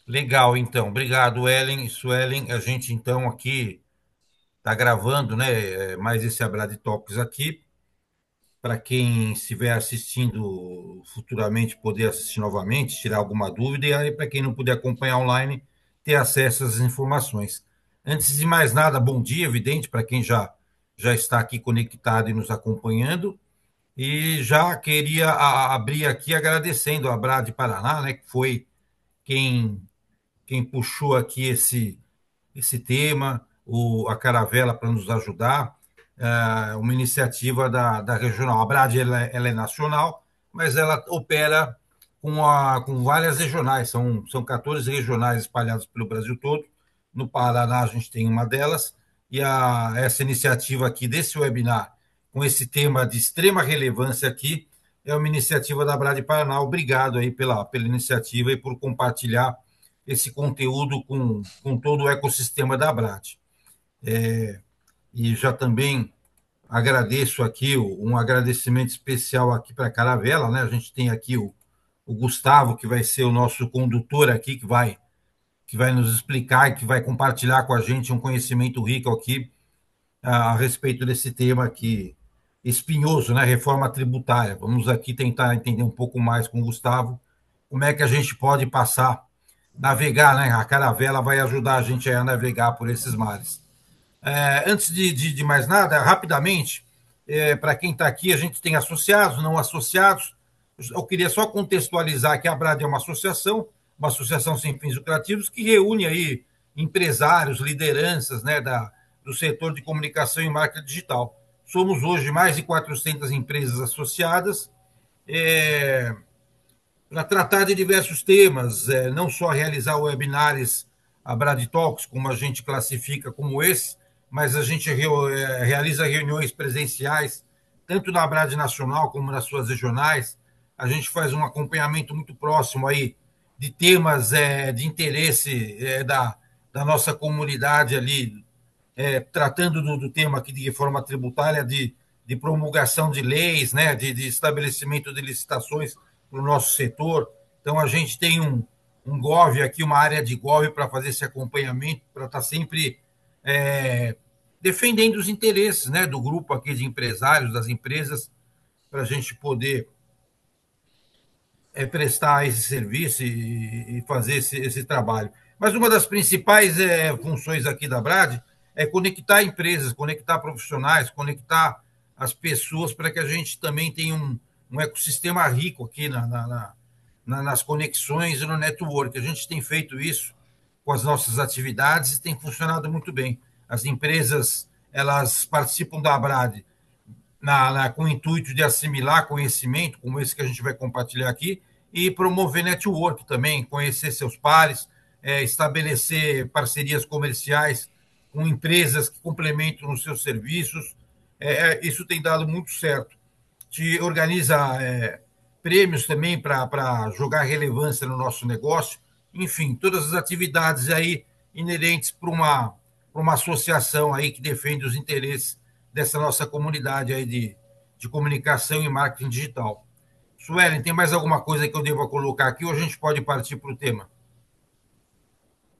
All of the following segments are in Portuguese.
Legal, então. Obrigado, Ellen. Suelen, a gente então aqui está gravando, né, mais esse Abrad Talks aqui, para quem estiver assistindo futuramente poder assistir novamente, tirar alguma dúvida, e aí para quem não puder acompanhar online, ter acesso às informações. Antes de mais nada, bom dia, evidente, para quem já está aqui conectado e nos acompanhando. E já queria abrir aqui agradecendo a Abrad Paraná, né, que foi quem, quem puxou aqui esse tema, a Caravela para nos ajudar, uma iniciativa da regional. A Brad ela é nacional, mas ela opera com várias regionais, são 14 regionais espalhadas pelo Brasil todo. No Paraná a gente tem uma delas, e essa iniciativa aqui desse webinar, com esse tema de extrema relevância aqui, é uma iniciativa da Brad Paraná. Obrigado aí pela iniciativa e por compartilhar esse conteúdo com todo o ecossistema da Brad. E já também agradeço aqui um agradecimento especial aqui para a Caravela, né? A gente tem aqui o Gustavo, que vai ser o nosso condutor aqui, que vai nos explicar e que vai compartilhar com a gente um conhecimento rico aqui a respeito desse tema aqui espinhoso, né? Reforma tributária. Vamos aqui tentar entender um pouco mais com o Gustavo como é que a gente pode passar, navegar, né? A Caravela vai ajudar a gente a navegar por esses mares. Antes de mais nada, rapidamente, para quem está aqui, a gente tem associados, não associados. Eu queria só contextualizar que a Brad é uma associação sem fins lucrativos, que reúne aí empresários, lideranças, né, do setor de comunicação e marketing digital. Somos hoje mais de 400 empresas associadas, é, para tratar de diversos temas, não só realizar webinars, a Brad Talks, como a gente classifica como esse, mas a gente realiza reuniões presenciais, tanto na Brad Nacional como nas suas regionais. A gente faz um acompanhamento muito próximo aí de temas de interesse da nossa comunidade ali, tratando do tema aqui de reforma tributária, de promulgação de leis, né, de estabelecimento de licitações para o nosso setor. Então, a gente tem um GOV aqui, uma área de GOV para fazer esse acompanhamento, para estar sempre é, defendendo os interesses, né, do grupo aqui de empresários, das empresas, para a gente poder prestar esse serviço e fazer esse trabalho. Mas uma das principais funções aqui da Brad é conectar empresas, conectar profissionais, conectar as pessoas para que a gente também tenha um ecossistema rico aqui nas conexões e no network. A gente tem feito isso com as nossas atividades e tem funcionado muito bem. As empresas elas participam da Brad com o intuito de assimilar conhecimento, como esse que a gente vai compartilhar aqui, e promover network também, conhecer seus pares, estabelecer parcerias comerciais com empresas que complementam os seus serviços. Isso tem dado muito certo. Te organiza prêmios também para jogar relevância no nosso negócio. Enfim, todas as atividades aí inerentes para uma associação aí que defende os interesses dessa nossa comunidade aí de comunicação e marketing digital. Suelen, tem mais alguma coisa que eu deva colocar aqui ou a gente pode partir para o tema?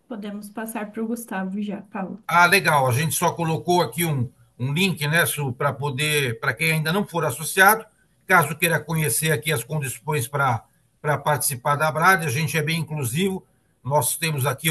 Podemos passar para o Gustavo já, Paulo. Ah, legal. A gente só colocou aqui um link, né, para quem ainda não for associado, caso queira conhecer aqui as condições para participar da Brad, a gente é bem inclusivo. Nós temos aqui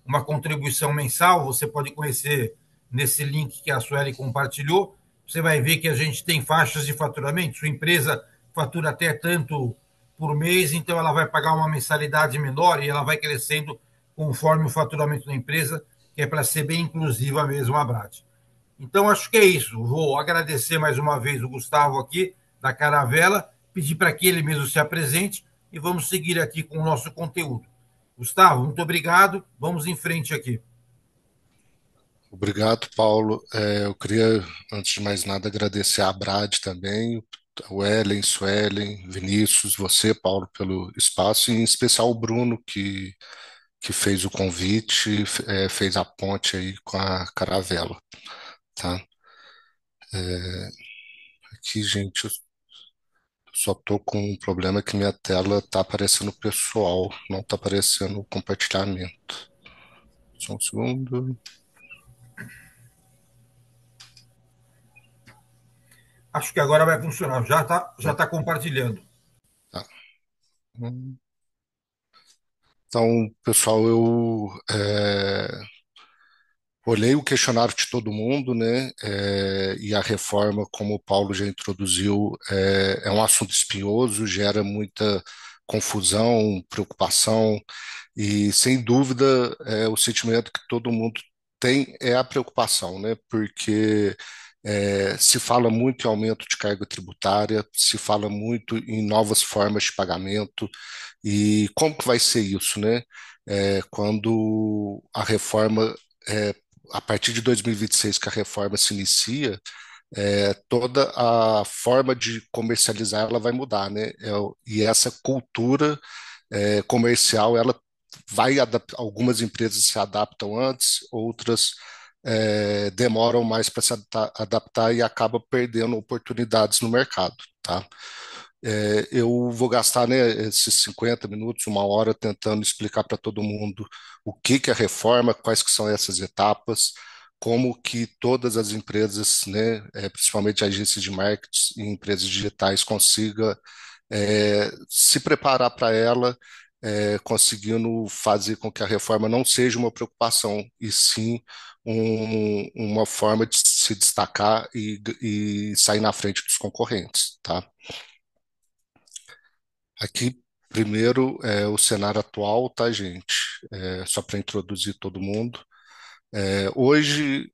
uma contribuição mensal, você pode conhecer nesse link que a Sueli compartilhou. Você vai ver que a gente tem faixas de faturamento. Sua empresa fatura até tanto por mês, então ela vai pagar uma mensalidade menor e ela vai crescendo conforme o faturamento da empresa, que é para ser bem inclusiva mesmo a Brad. Então, acho que é isso. Vou agradecer mais uma vez o Gustavo aqui, da Caravela, pedir para que ele mesmo se apresente e vamos seguir aqui com o nosso conteúdo. Gustavo, muito obrigado. Vamos em frente aqui. Obrigado, Paulo. Eu queria, antes de mais nada, agradecer a Brad também, o Ellen, Suelen, Vinícius, você, Paulo, pelo espaço, e em especial o Bruno, que fez o convite, fez a ponte aí com a Caravela, tá? Aqui, gente, Só tô com um problema que minha tela tá aparecendo pessoal, não tá aparecendo compartilhamento. Só um segundo. Acho que agora vai funcionar. Já tá compartilhando. Tá. Então, pessoal, eu olhei o questionário de todo mundo, né? E a reforma, como o Paulo já introduziu, é um assunto espinhoso, gera muita confusão, preocupação, e sem dúvida o sentimento que todo mundo tem é a preocupação, né? Porque se fala muito em aumento de carga tributária, se fala muito em novas formas de pagamento, e como que vai ser isso, né? Quando a reforma é, a partir de 2026 que a reforma se inicia, toda a forma de comercializar ela vai mudar, né? E essa cultura comercial, ela vai adaptar, algumas empresas se adaptam antes, outras demoram mais para se adaptar e acaba perdendo oportunidades no mercado, tá? Eu vou gastar, né, esses 50 minutos, uma hora, tentando explicar para todo mundo o que que é a reforma, quais que são essas etapas, como que todas as empresas, né, principalmente agências de marketing e empresas digitais, consigam se preparar para ela, conseguindo fazer com que a reforma não seja uma preocupação, e sim uma forma de se destacar e sair na frente dos concorrentes, tá? Aqui, primeiro, o cenário atual, tá, gente? Só para introduzir todo mundo. Hoje,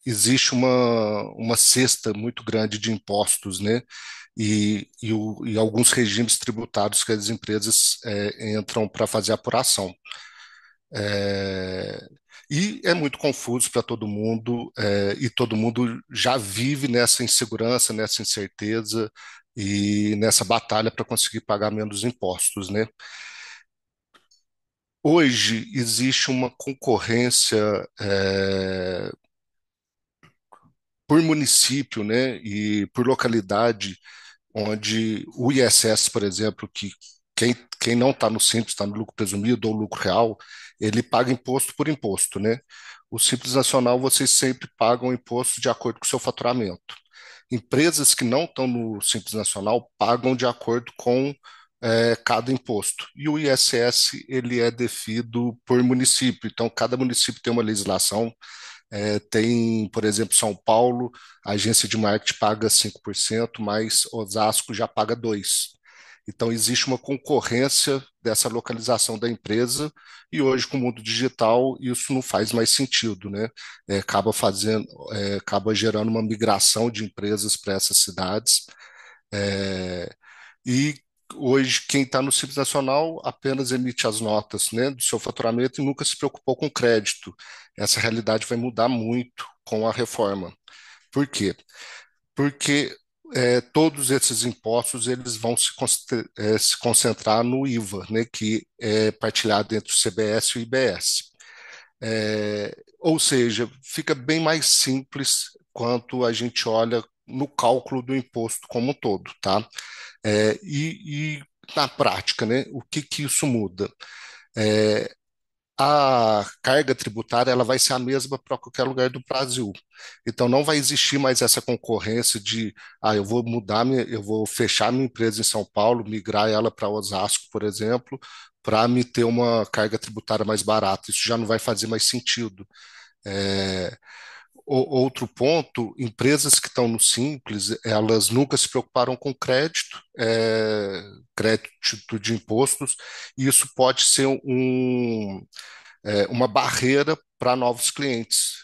existe uma cesta muito grande de impostos, né? E alguns regimes tributários que as empresas entram para fazer apuração. É, e é muito confuso para todo mundo, e todo mundo já vive nessa insegurança, nessa incerteza e nessa batalha para conseguir pagar menos impostos, né? Hoje existe uma concorrência por município, né, e por localidade, onde o ISS, por exemplo, que quem não está no Simples, está no lucro presumido ou lucro real, ele paga imposto por imposto, né? O Simples Nacional, vocês sempre pagam imposto de acordo com o seu faturamento. Empresas que não estão no Simples Nacional pagam de acordo com cada imposto. E o ISS, ele é definido por município, então cada município tem uma legislação. Tem, por exemplo, São Paulo, a agência de marketing paga 5%, mas Osasco já paga 2%. Então, existe uma concorrência dessa localização da empresa, e hoje, com o mundo digital, isso não faz mais sentido, né? Acaba gerando uma migração de empresas para essas cidades. É, e hoje, quem está no Simples Nacional apenas emite as notas, né, do seu faturamento e nunca se preocupou com crédito. Essa realidade vai mudar muito com a reforma. Por quê? Porque todos esses impostos eles vão se concentrar no IVA, né, que é partilhado entre o CBS e o IBS. Ou seja, fica bem mais simples quanto a gente olha no cálculo do imposto como um todo, tá? E na prática, né, o que que isso muda? É, a carga tributária ela vai ser a mesma para qualquer lugar do Brasil. Então não vai existir mais essa concorrência de eu vou eu vou fechar minha empresa em São Paulo, migrar ela para Osasco, por exemplo, para me ter uma carga tributária mais barata. Isso já não vai fazer mais sentido. É, Outro ponto, empresas que estão no Simples, elas nunca se preocuparam com crédito, crédito de impostos, e isso pode ser uma barreira para novos clientes,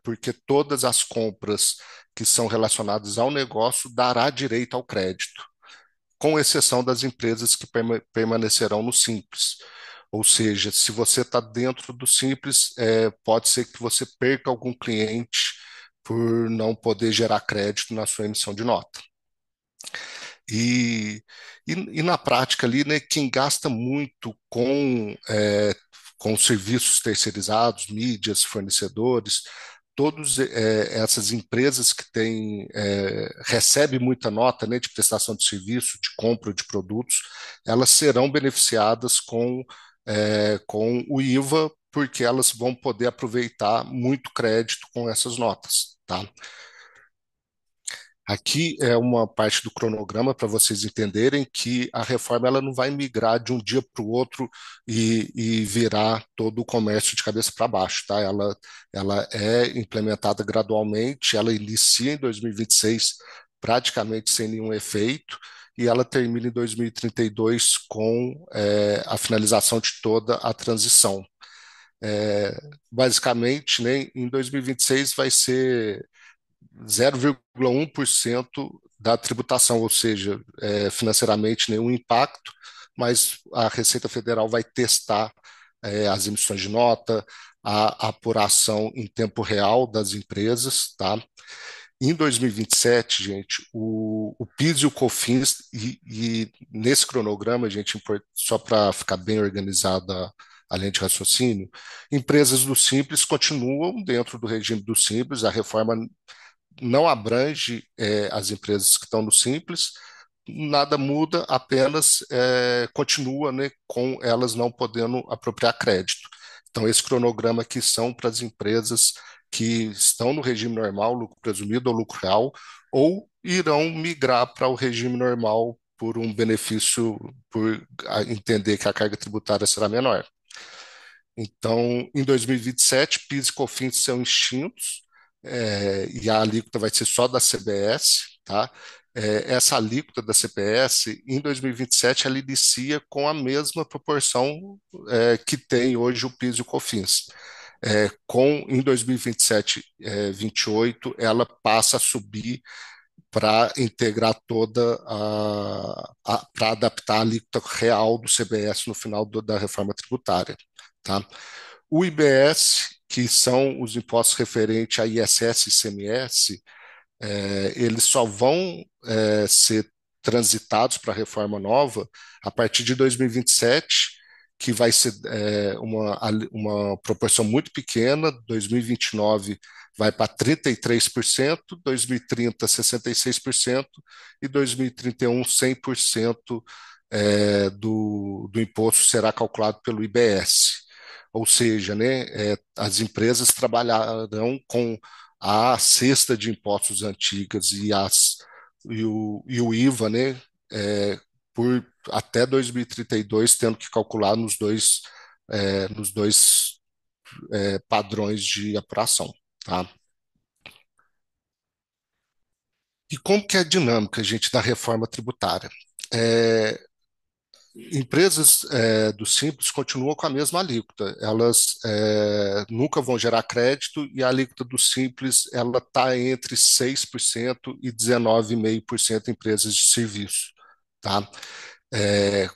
porque todas as compras que são relacionadas ao negócio dará direito ao crédito, com exceção das empresas que permanecerão no Simples. Ou seja, se você está dentro do Simples, pode ser que você perca algum cliente por não poder gerar crédito na sua emissão de nota. E, e na prática ali, né, quem gasta muito com serviços terceirizados, mídias, fornecedores, todas essas empresas que recebem muita nota, né, de prestação de serviço, de compra de produtos, elas serão beneficiadas com o IVA, porque elas vão poder aproveitar muito crédito com essas notas, tá? Aqui é uma parte do cronograma para vocês entenderem que a reforma ela não vai migrar de um dia para o outro e virar todo o comércio de cabeça para baixo, tá? Ela é implementada gradualmente, ela inicia em 2026 praticamente sem nenhum efeito e ela termina em 2032 com a finalização de toda a transição. Basicamente, né, em 2026 vai ser 0,1% da tributação, ou seja, financeiramente nenhum impacto, mas a Receita Federal vai testar as emissões de nota, a apuração em tempo real das empresas, tá? Em 2027, gente, o PIS e o COFINS, e nesse cronograma, gente, só para ficar bem organizada a linha de raciocínio, empresas do Simples continuam dentro do regime do Simples, a reforma não abrange as empresas que estão no Simples, nada muda, apenas continua, né, com elas não podendo apropriar crédito. Então, esse cronograma aqui são para as empresas que estão no regime normal, lucro presumido ou lucro real, ou irão migrar para o regime normal por um benefício, por entender que a carga tributária será menor. Então, em 2027, PIS e COFINS são extintos, e a alíquota vai ser só da CBS, tá? Essa alíquota da CBS, em 2027, ela inicia com a mesma proporção que tem hoje o PIS e o COFINS. Em 2027, 28, ela passa a subir para integrar para adaptar a alíquota real do CBS no final da reforma tributária, tá? O IBS, que são os impostos referentes a ISS e ICMS, eles só vão ser transitados para a reforma nova a partir de 2027, que vai ser uma proporção muito pequena. 2029 vai para 33%, 2030 66% e 2031 100% do imposto será calculado pelo IBS. Ou seja, né, as empresas trabalharão com a cesta de impostos antigas e o IVA, né, por até 2032, tendo que calcular nos dois padrões de apuração, tá? E como que é a dinâmica, gente, da reforma tributária? É, Empresas do Simples continuam com a mesma alíquota, elas nunca vão gerar crédito e a alíquota do Simples ela está entre 6% e 19,5% em empresas de serviço, tá? É,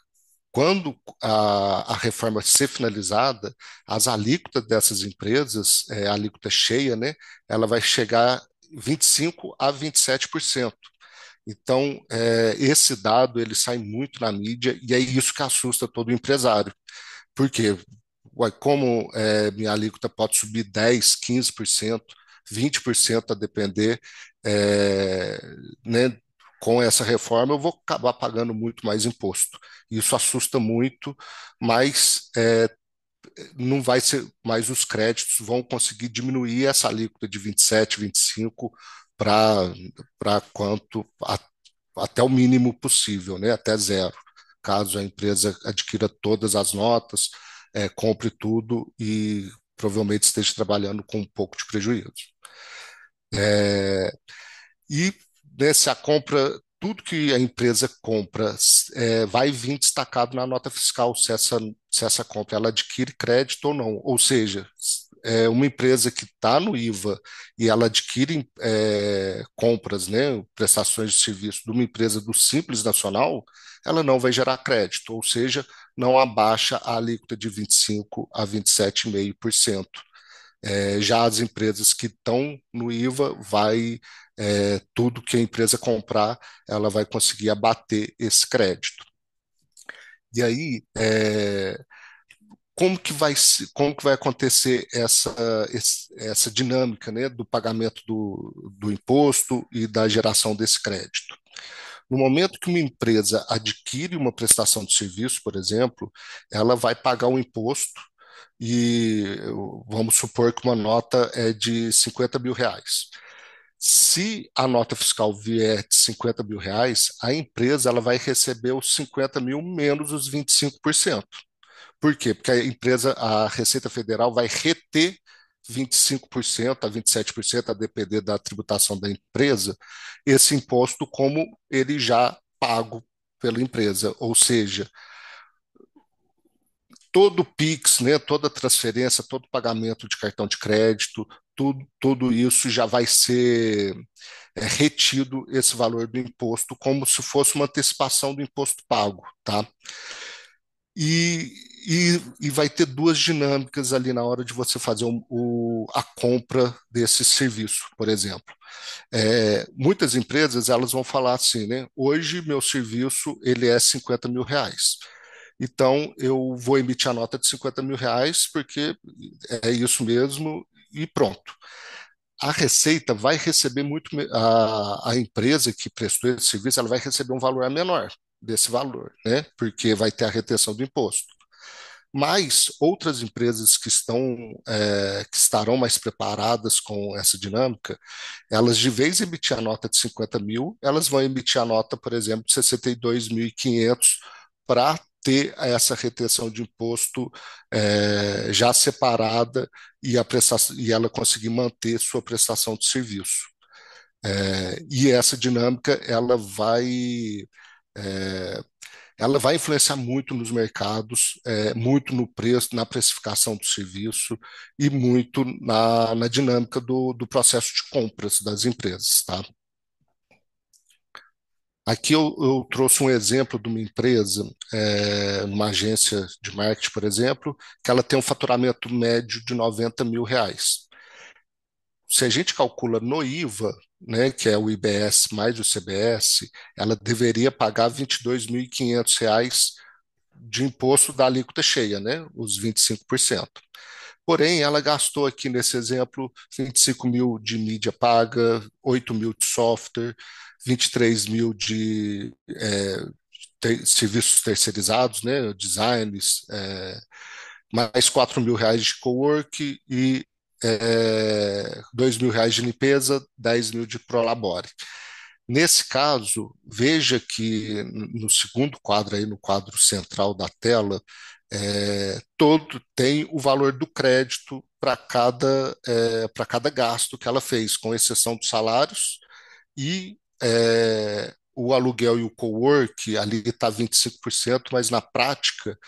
Quando a reforma ser finalizada, as alíquotas dessas empresas, a alíquota cheia, né, ela vai chegar 25 a 27%. Então, esse dado ele sai muito na mídia e é isso que assusta todo empresário. Por quê? Uai, como minha alíquota pode subir 10, 15%, 20% a depender, né, com essa reforma eu vou acabar pagando muito mais imposto. Isso assusta muito, mas não vai ser, mas os créditos vão conseguir diminuir essa alíquota de 27, 25 para quanto até o mínimo possível, né? Até zero, caso a empresa adquira todas as notas, compre tudo e provavelmente esteja trabalhando com um pouco de prejuízo. É, e se a compra, tudo que a empresa compra vai vir destacado na nota fiscal se essa compra ela adquire crédito ou não. Ou seja, uma empresa que está no IVA e ela adquire compras, né, prestações de serviço de uma empresa do Simples Nacional, ela não vai gerar crédito, ou seja, não abaixa a alíquota de 25 a 27,5%. Já as empresas que estão no IVA, tudo que a empresa comprar, ela vai conseguir abater esse crédito. E aí, como que vai acontecer essa dinâmica, né, do pagamento do imposto e da geração desse crédito? No momento que uma empresa adquire uma prestação de serviço, por exemplo, ela vai pagar o imposto e vamos supor que uma nota é de R$ 50.000. Se a nota fiscal vier de R$ 50.000, a empresa ela vai receber os 50 mil menos os 25%. Por quê? Porque a Receita Federal vai reter 25% a 27%, a depender da tributação da empresa, esse imposto como ele já pago pela empresa. Ou seja, todo PIX, né, toda transferência, todo pagamento de cartão de crédito, tudo isso já vai ser retido esse valor do imposto como se fosse uma antecipação do imposto pago, tá? E, e vai ter duas dinâmicas ali na hora de você fazer a compra desse serviço, por exemplo. Muitas empresas elas vão falar assim, né? Hoje meu serviço ele é R$ 50.000. Então eu vou emitir a nota de R$ 50.000 porque é isso mesmo e pronto. A Receita vai receber a empresa que prestou esse serviço, ela vai receber um valor menor desse valor, né? Porque vai ter a retenção do imposto. Mas outras empresas que estarão mais preparadas com essa dinâmica, elas de vez em emitir a nota de 50 mil, elas vão emitir a nota, por exemplo, de 62.500 para ter essa retenção de imposto já separada e ela conseguir manter sua prestação de serviço. E essa dinâmica é, ela vai influenciar muito nos mercados, muito no preço, na precificação do serviço e muito na dinâmica do processo de compras das empresas, tá? Aqui eu trouxe um exemplo de uma empresa, uma agência de marketing, por exemplo, que ela tem um faturamento médio de R$ 90.000. Se a gente calcula no IVA, né, que é o IBS mais o CBS, ela deveria pagar R$ 22.500 de imposto da alíquota cheia, né, os 25%. Porém, ela gastou aqui nesse exemplo 25 mil de mídia paga, 8 mil de software, 23 mil de serviços terceirizados, né, designs, mais R$ 4.000 de cowork e R$ 2.000 de limpeza, 10 mil de Prolabore. Nesse caso, veja que no segundo quadro, aí no quadro central da tela, todo tem o valor do crédito para cada gasto que ela fez, com exceção dos salários e o aluguel e o cowork, ali está 25%, mas na prática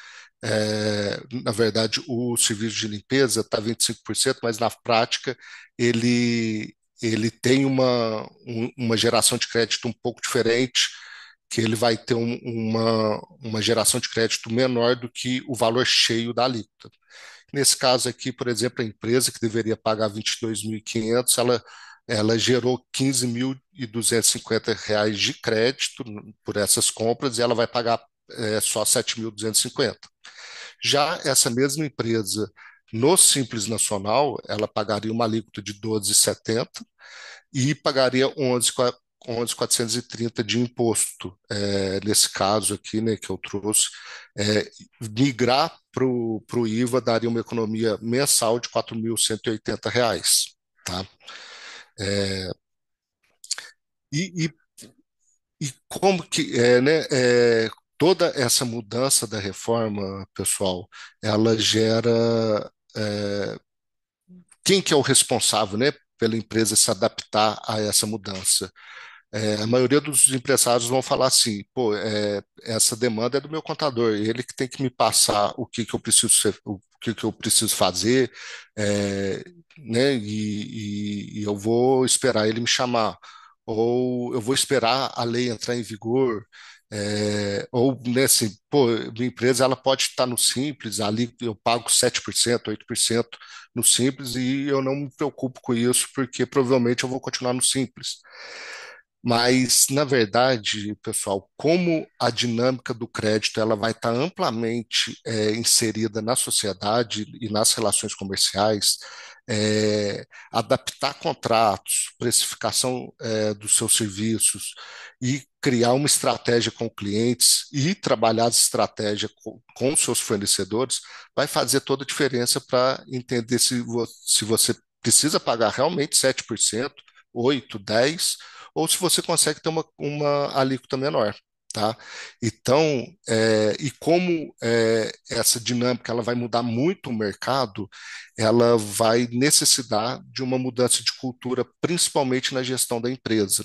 na verdade, o serviço de limpeza está 25%, mas na prática ele tem uma geração de crédito um pouco diferente, que ele vai ter uma geração de crédito menor do que o valor cheio da alíquota. Nesse caso aqui, por exemplo, a empresa que deveria pagar 22.500, ela gerou R$ 15.250 de crédito por essas compras e ela vai pagar só 7.250. Já essa mesma empresa, no Simples Nacional, ela pagaria uma alíquota de 12,70 e pagaria 11.430 de imposto. Nesse caso aqui, né, que eu trouxe, migrar para o IVA daria uma economia mensal de R$ 4.180, tá? E, e, e como que né, toda essa mudança da reforma, pessoal, ela gera é, quem que é o responsável, né, pela empresa se adaptar a essa mudança? A maioria dos empresários vão falar assim, pô, essa demanda é do meu contador, ele que tem que me passar o que que eu preciso fazer, né, e eu vou esperar ele me chamar, ou eu vou esperar a lei entrar em vigor, ou, né, assim, pô, minha empresa ela pode estar no Simples, ali eu pago 7%, 8% no Simples e eu não me preocupo com isso, porque provavelmente eu vou continuar no Simples. Mas, na verdade, pessoal, como a dinâmica do crédito ela vai estar amplamente inserida na sociedade e nas relações comerciais, adaptar contratos, precificação dos seus serviços e criar uma estratégia com clientes e trabalhar essa estratégia com os seus fornecedores vai fazer toda a diferença para entender se você precisa pagar realmente 7%, 8, 10 ou se você consegue ter uma alíquota menor. Tá? Então, e como essa dinâmica ela vai mudar muito o mercado, ela vai necessitar de uma mudança de cultura, principalmente na gestão da empresa.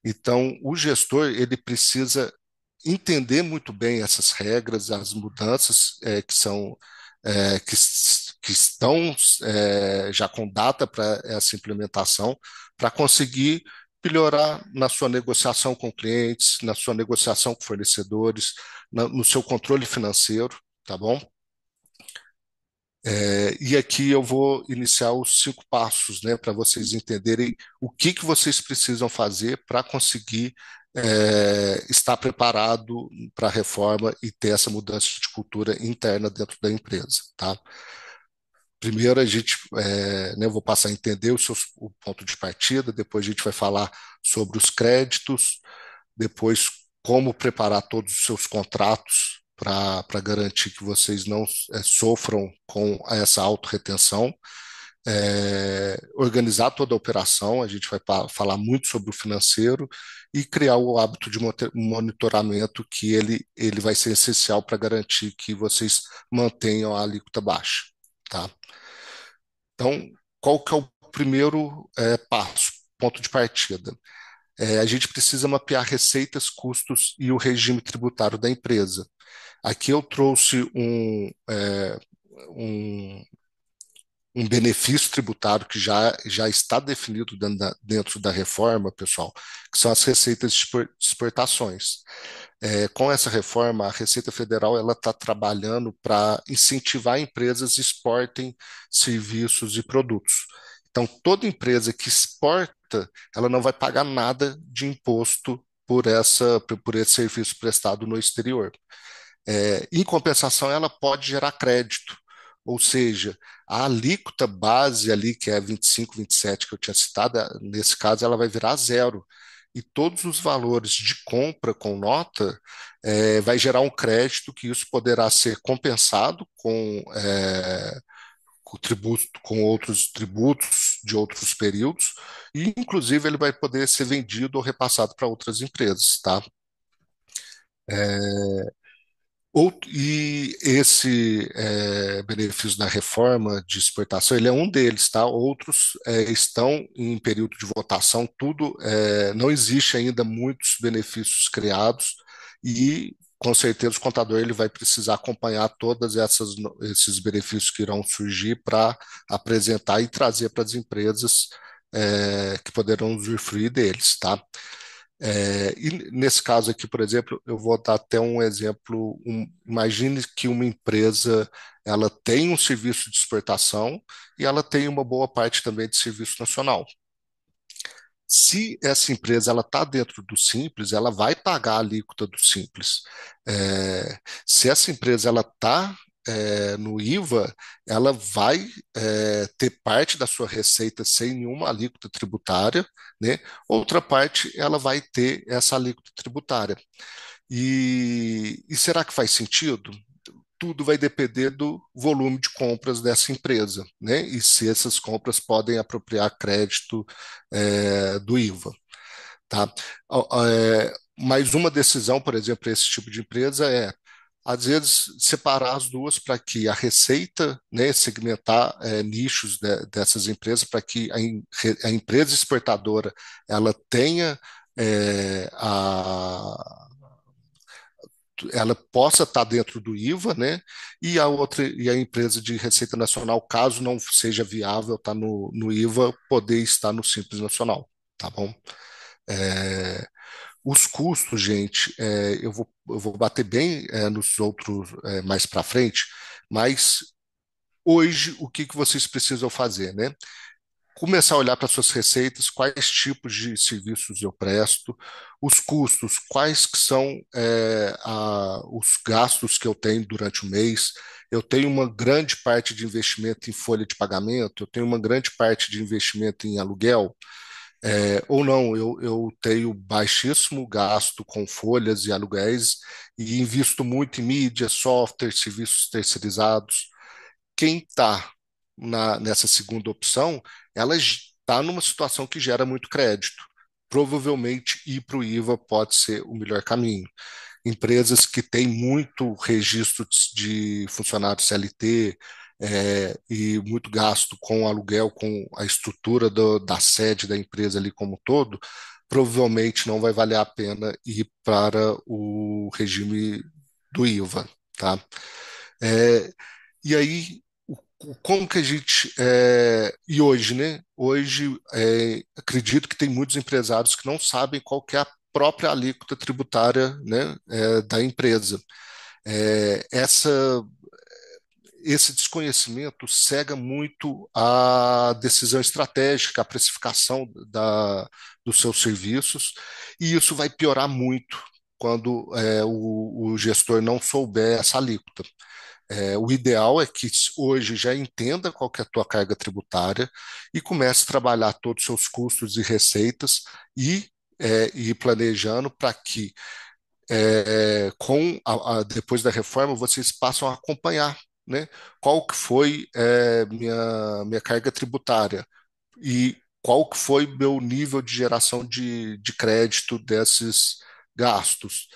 Então, o gestor ele precisa entender muito bem essas regras, as mudanças que estão já com data para essa implementação, para conseguir melhorar na sua negociação com clientes, na sua negociação com fornecedores, no seu controle financeiro, tá bom? E aqui eu vou iniciar os 5 passos, né, para vocês entenderem o que vocês precisam fazer para conseguir estar preparado para a reforma e ter essa mudança de cultura interna dentro da empresa, tá? Primeiro né, eu vou passar a entender o ponto de partida, depois a gente vai falar sobre os créditos, depois como preparar todos os seus contratos para garantir que vocês não sofram com essa autorretenção, organizar toda a operação, a gente vai falar muito sobre o financeiro e criar o hábito de monitoramento que ele vai ser essencial para garantir que vocês mantenham a alíquota baixa, tá? Então, qual que é o primeiro passo, ponto de partida? A gente precisa mapear receitas, custos e o regime tributário da empresa. Aqui eu trouxe um, um benefício tributário que já está definido dentro da reforma, pessoal, que são as receitas de exportações. Com essa reforma, a Receita Federal ela está trabalhando para incentivar empresas a exportem serviços e produtos. Então, toda empresa que exporta, ela não vai pagar nada de imposto por esse serviço prestado no exterior. Em compensação, ela pode gerar crédito, ou seja, a alíquota base ali, que é 25, 27 que eu tinha citado, nesse caso ela vai virar zero. E todos os valores de compra com nota vai gerar um crédito que isso poderá ser compensado com outros tributos de outros períodos, e inclusive ele vai poder ser vendido ou repassado para outras empresas, tá? E esse benefício da reforma de exportação, ele é um deles, tá? Outros estão em período de votação, não existe ainda muitos benefícios criados e com certeza o contador ele vai precisar acompanhar todos esses benefícios que irão surgir para apresentar e trazer para as empresas que poderão usufruir deles, tá? E nesse caso aqui, por exemplo, eu vou dar até um exemplo. Imagine que uma empresa ela tem um serviço de exportação e ela tem uma boa parte também de serviço nacional. Se essa empresa ela está dentro do Simples, ela vai pagar a alíquota do Simples. Se essa empresa ela está no IVA, ela vai ter parte da sua receita sem nenhuma alíquota tributária, né? Outra parte ela vai ter essa alíquota tributária. E será que faz sentido? Tudo vai depender do volume de compras dessa empresa, né? E se essas compras podem apropriar crédito do IVA, tá? Mais uma decisão, por exemplo, para esse tipo de empresa às vezes, separar as duas para que a receita, né, segmentar nichos dessas empresas para que a empresa exportadora ela tenha ela possa estar dentro do IVA, né? E a empresa de Receita Nacional, caso não seja viável estar no IVA, poder estar no Simples Nacional, tá bom? Os custos, gente, eu vou bater bem nos outros mais para frente, mas hoje o que vocês precisam fazer, né? começar a olhar para suas receitas, quais tipos de serviços eu presto, os custos, quais que são os gastos que eu tenho durante o mês. Eu tenho uma grande parte de investimento em folha de pagamento, eu tenho uma grande parte de investimento em aluguel, ou não, eu tenho baixíssimo gasto com folhas e aluguéis e invisto muito em mídia, software, serviços terceirizados. Quem está nessa segunda opção, ela está numa situação que gera muito crédito. Provavelmente ir para o IVA pode ser o melhor caminho. Empresas que têm muito registro de funcionários CLT, e muito gasto com aluguel, com a estrutura da sede da empresa ali como um todo, provavelmente não vai valer a pena ir para o regime do IVA, tá? É, e aí, como que a gente. E hoje, né? Hoje, acredito que tem muitos empresários que não sabem qual que é a própria alíquota tributária, né, da empresa. Esse desconhecimento cega muito a decisão estratégica, a precificação dos seus serviços, e isso vai piorar muito quando o gestor não souber essa alíquota. O ideal é que hoje já entenda qual que é a tua carga tributária e comece a trabalhar todos os seus custos e receitas e ir planejando para que depois da reforma vocês passam a acompanhar, né? Qual que foi minha carga tributária e qual que foi meu nível de geração de crédito desses gastos.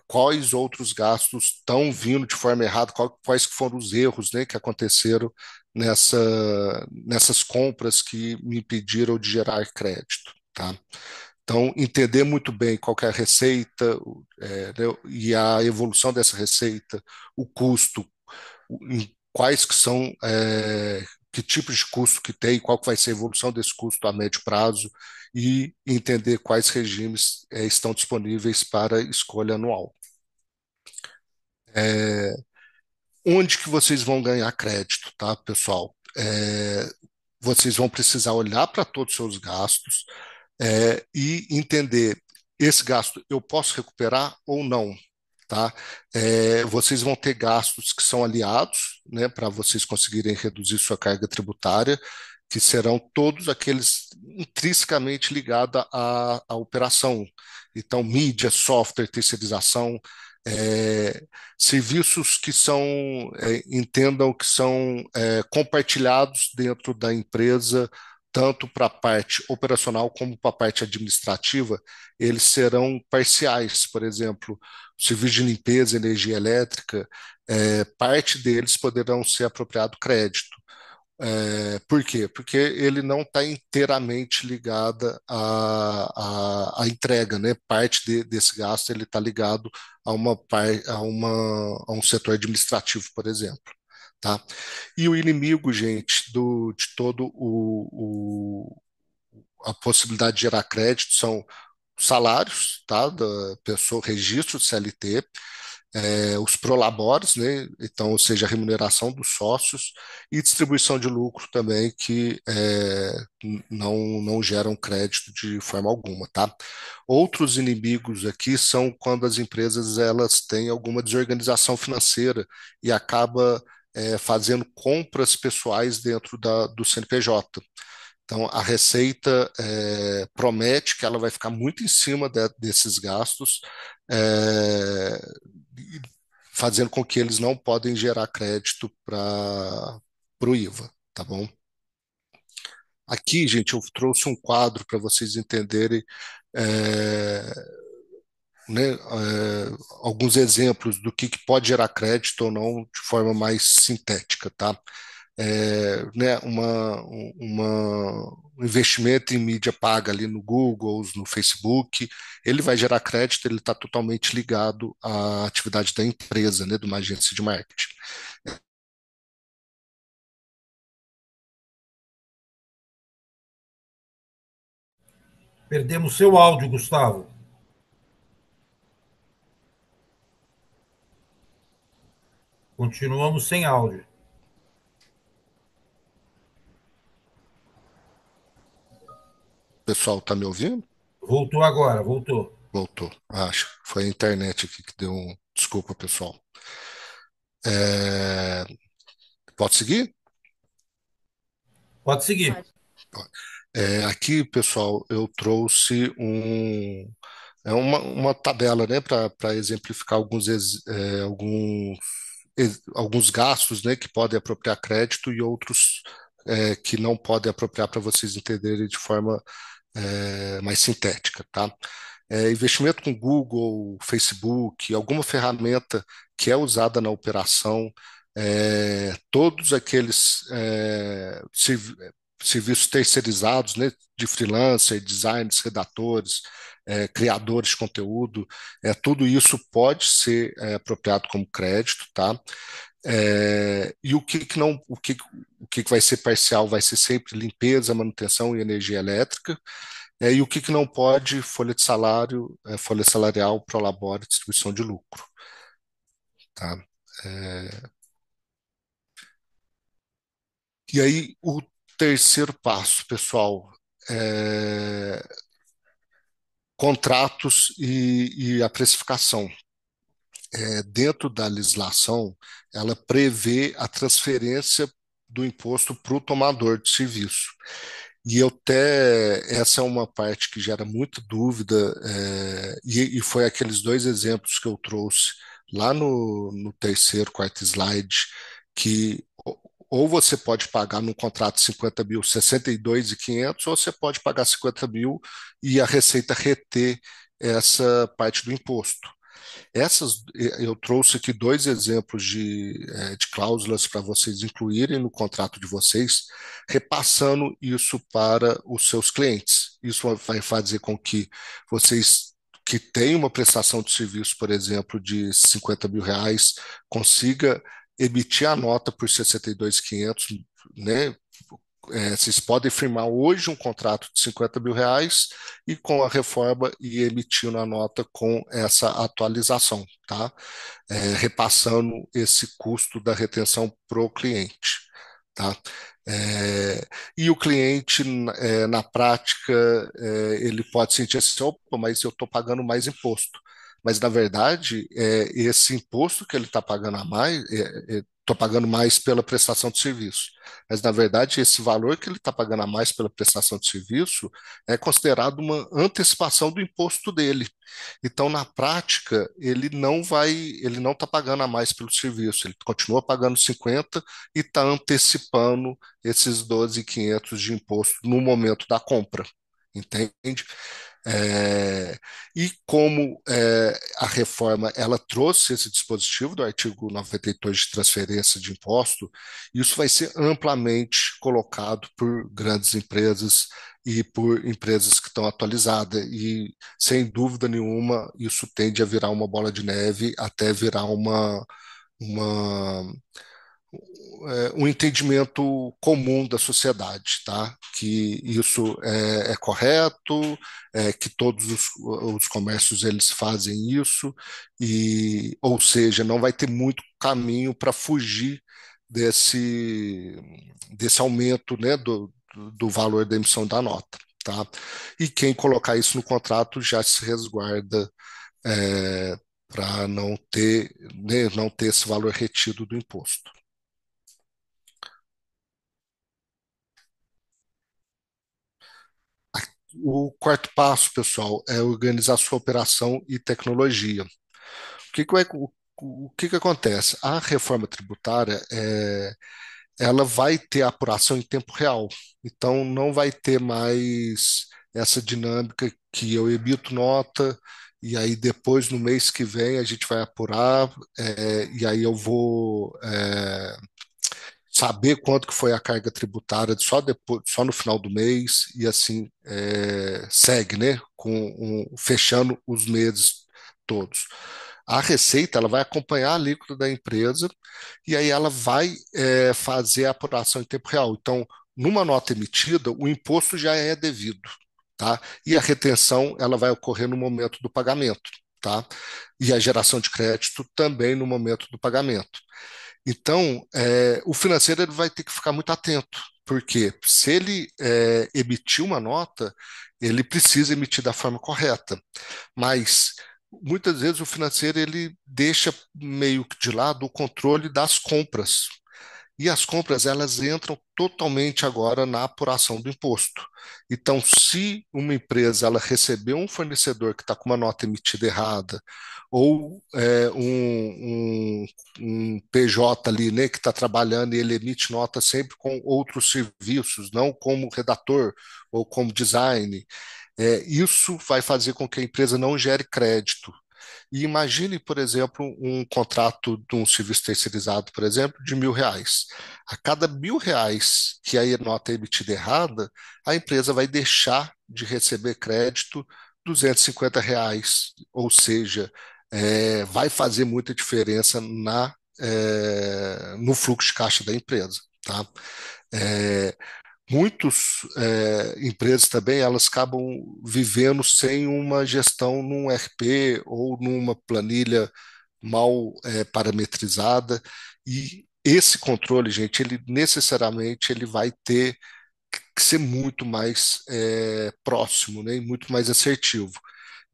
Quais outros gastos estão vindo de forma errada, quais que foram os erros, né, que aconteceram nessas compras que me impediram de gerar crédito, tá? Então, entender muito bem qual que é a receita, né, e a evolução dessa receita, o custo, em quais que são, que tipos de custo que tem, qual que vai ser a evolução desse custo a médio prazo e entender quais regimes estão disponíveis para escolha anual. É, Onde que vocês vão ganhar crédito, tá, pessoal? Vocês vão precisar olhar para todos os seus gastos, e entender esse gasto eu posso recuperar ou não, tá? Vocês vão ter gastos que são aliados, né, para vocês conseguirem reduzir sua carga tributária, que serão todos aqueles intrinsecamente ligados à operação. Então, mídia, software, terceirização, é, serviços que são, entendam que são compartilhados dentro da empresa, tanto para a parte operacional como para a parte administrativa, eles serão parciais. Por exemplo, serviço de limpeza, energia elétrica, parte deles poderão ser apropriado crédito. Por quê? Porque ele não está inteiramente ligada à entrega, né? Parte desse gasto ele está ligado a um setor administrativo, por exemplo. Tá? E o inimigo, gente, de todo a possibilidade de gerar crédito são salários, tá, da pessoa, registro de CLT, os prolabores, né, então, ou seja, a remuneração dos sócios e distribuição de lucro também, que não geram crédito de forma alguma, tá? Outros inimigos aqui são quando as empresas elas têm alguma desorganização financeira e acaba fazendo compras pessoais dentro do CNPJ. Então, a Receita promete que ela vai ficar muito em cima desses gastos, é, fazendo com que eles não podem gerar crédito para o IVA, tá bom? Aqui, gente, eu trouxe um quadro para vocês entenderem, é, né, alguns exemplos do que pode gerar crédito ou não de forma mais sintética, tá? Né, um investimento em mídia paga ali no Google, no Facebook, ele vai gerar crédito, ele está totalmente ligado à atividade da empresa, né, de uma agência de marketing. Perdemos seu áudio, Gustavo. Continuamos sem áudio. Pessoal, tá me ouvindo? Voltou agora, voltou. Voltou. Acho que foi a internet aqui que deu um. Desculpa, pessoal. É, Pode seguir? Pode seguir. Aqui, pessoal, eu trouxe uma tabela, né, para exemplificar alguns gastos, né, que podem apropriar crédito e outros que não podem apropriar para vocês entenderem de forma mais sintética, tá? Investimento com Google, Facebook, alguma ferramenta que é usada na operação, todos aqueles serviços terceirizados, né, de freelancer, designers, redatores, criadores de conteúdo, tudo isso pode ser apropriado como crédito, tá? E que não, o que vai ser parcial vai ser sempre limpeza, manutenção e energia elétrica. E o que não pode, folha de salário, folha salarial, prolabore, distribuição de lucro, tá? É, e aí, o terceiro passo, pessoal, é contratos e a precificação. Dentro da legislação, ela prevê a transferência do imposto para o tomador de serviço. Essa é uma parte que gera muita dúvida, e foi aqueles dois exemplos que eu trouxe lá no terceiro, quarto slide, que ou você pode pagar no contrato 50 mil, 62.500, ou você pode pagar 50 mil e a Receita reter essa parte do imposto. Eu trouxe aqui dois exemplos de cláusulas para vocês incluírem no contrato de vocês, repassando isso para os seus clientes. Isso vai fazer com que vocês que têm uma prestação de serviço, por exemplo, de 50 mil reais, consiga emitir a nota por 62.500, né? Vocês podem firmar hoje um contrato de 50 mil reais e com a reforma e emitindo a nota com essa atualização, tá? Repassando esse custo da retenção para o cliente, tá? É, e o cliente, na prática, ele pode sentir assim, opa, mas eu estou pagando mais imposto. Mas, na verdade, esse imposto que ele está pagando a mais, estou pagando mais pela prestação de serviço. Mas, na verdade, esse valor que ele está pagando a mais pela prestação de serviço é considerado uma antecipação do imposto dele. Então, na prática, ele não está pagando a mais pelo serviço, ele continua pagando 50 e está antecipando esses 12.500 de imposto no momento da compra, entende? E como a reforma ela trouxe esse dispositivo do artigo 92 de transferência de imposto, isso vai ser amplamente colocado por grandes empresas e por empresas que estão atualizadas. E, sem dúvida nenhuma, isso tende a virar uma bola de neve até virar uma um entendimento comum da sociedade, tá? Que isso é correto, que todos os comércios eles fazem isso, ou seja, não vai ter muito caminho para fugir desse aumento, né, do valor da emissão da nota, tá? E quem colocar isso no contrato já se resguarda para não ter, né, não ter esse valor retido do imposto. O quarto passo, pessoal, é organizar sua operação e tecnologia. O que que acontece? A reforma tributária, ela vai ter apuração em tempo real. Então, não vai ter mais essa dinâmica que eu emito nota e aí depois, no mês que vem, a gente vai apurar, e aí eu vou saber quanto que foi a carga tributária só depois, só no final do mês e assim segue, né? Fechando os meses todos. A Receita ela vai acompanhar a alíquota da empresa e aí ela vai fazer a apuração em tempo real. Então, numa nota emitida, o imposto já é devido, tá? E a retenção ela vai ocorrer no momento do pagamento, tá? E a geração de crédito também no momento do pagamento. Então, o financeiro ele vai ter que ficar muito atento, porque se ele emitir uma nota, ele precisa emitir da forma correta. Mas muitas vezes o financeiro ele deixa meio que de lado o controle das compras. E as compras elas entram totalmente agora na apuração do imposto. Então, se uma empresa ela recebeu um fornecedor que está com uma nota emitida errada, ou um PJ ali, né, que está trabalhando e ele emite nota sempre com outros serviços, não como redator ou como design, isso vai fazer com que a empresa não gere crédito. E imagine, por exemplo, um contrato de um serviço terceirizado, por exemplo, de R$ 1.000. A cada R$ 1.000 que a nota é emitida errada, a empresa vai deixar de receber crédito R$ 250, ou seja, vai fazer muita diferença no fluxo de caixa da empresa, tá? É, Muitos empresas também elas acabam vivendo sem uma gestão num RP ou numa planilha mal parametrizada e esse controle, gente, ele necessariamente ele vai ter que ser muito mais próximo, né, e muito mais assertivo.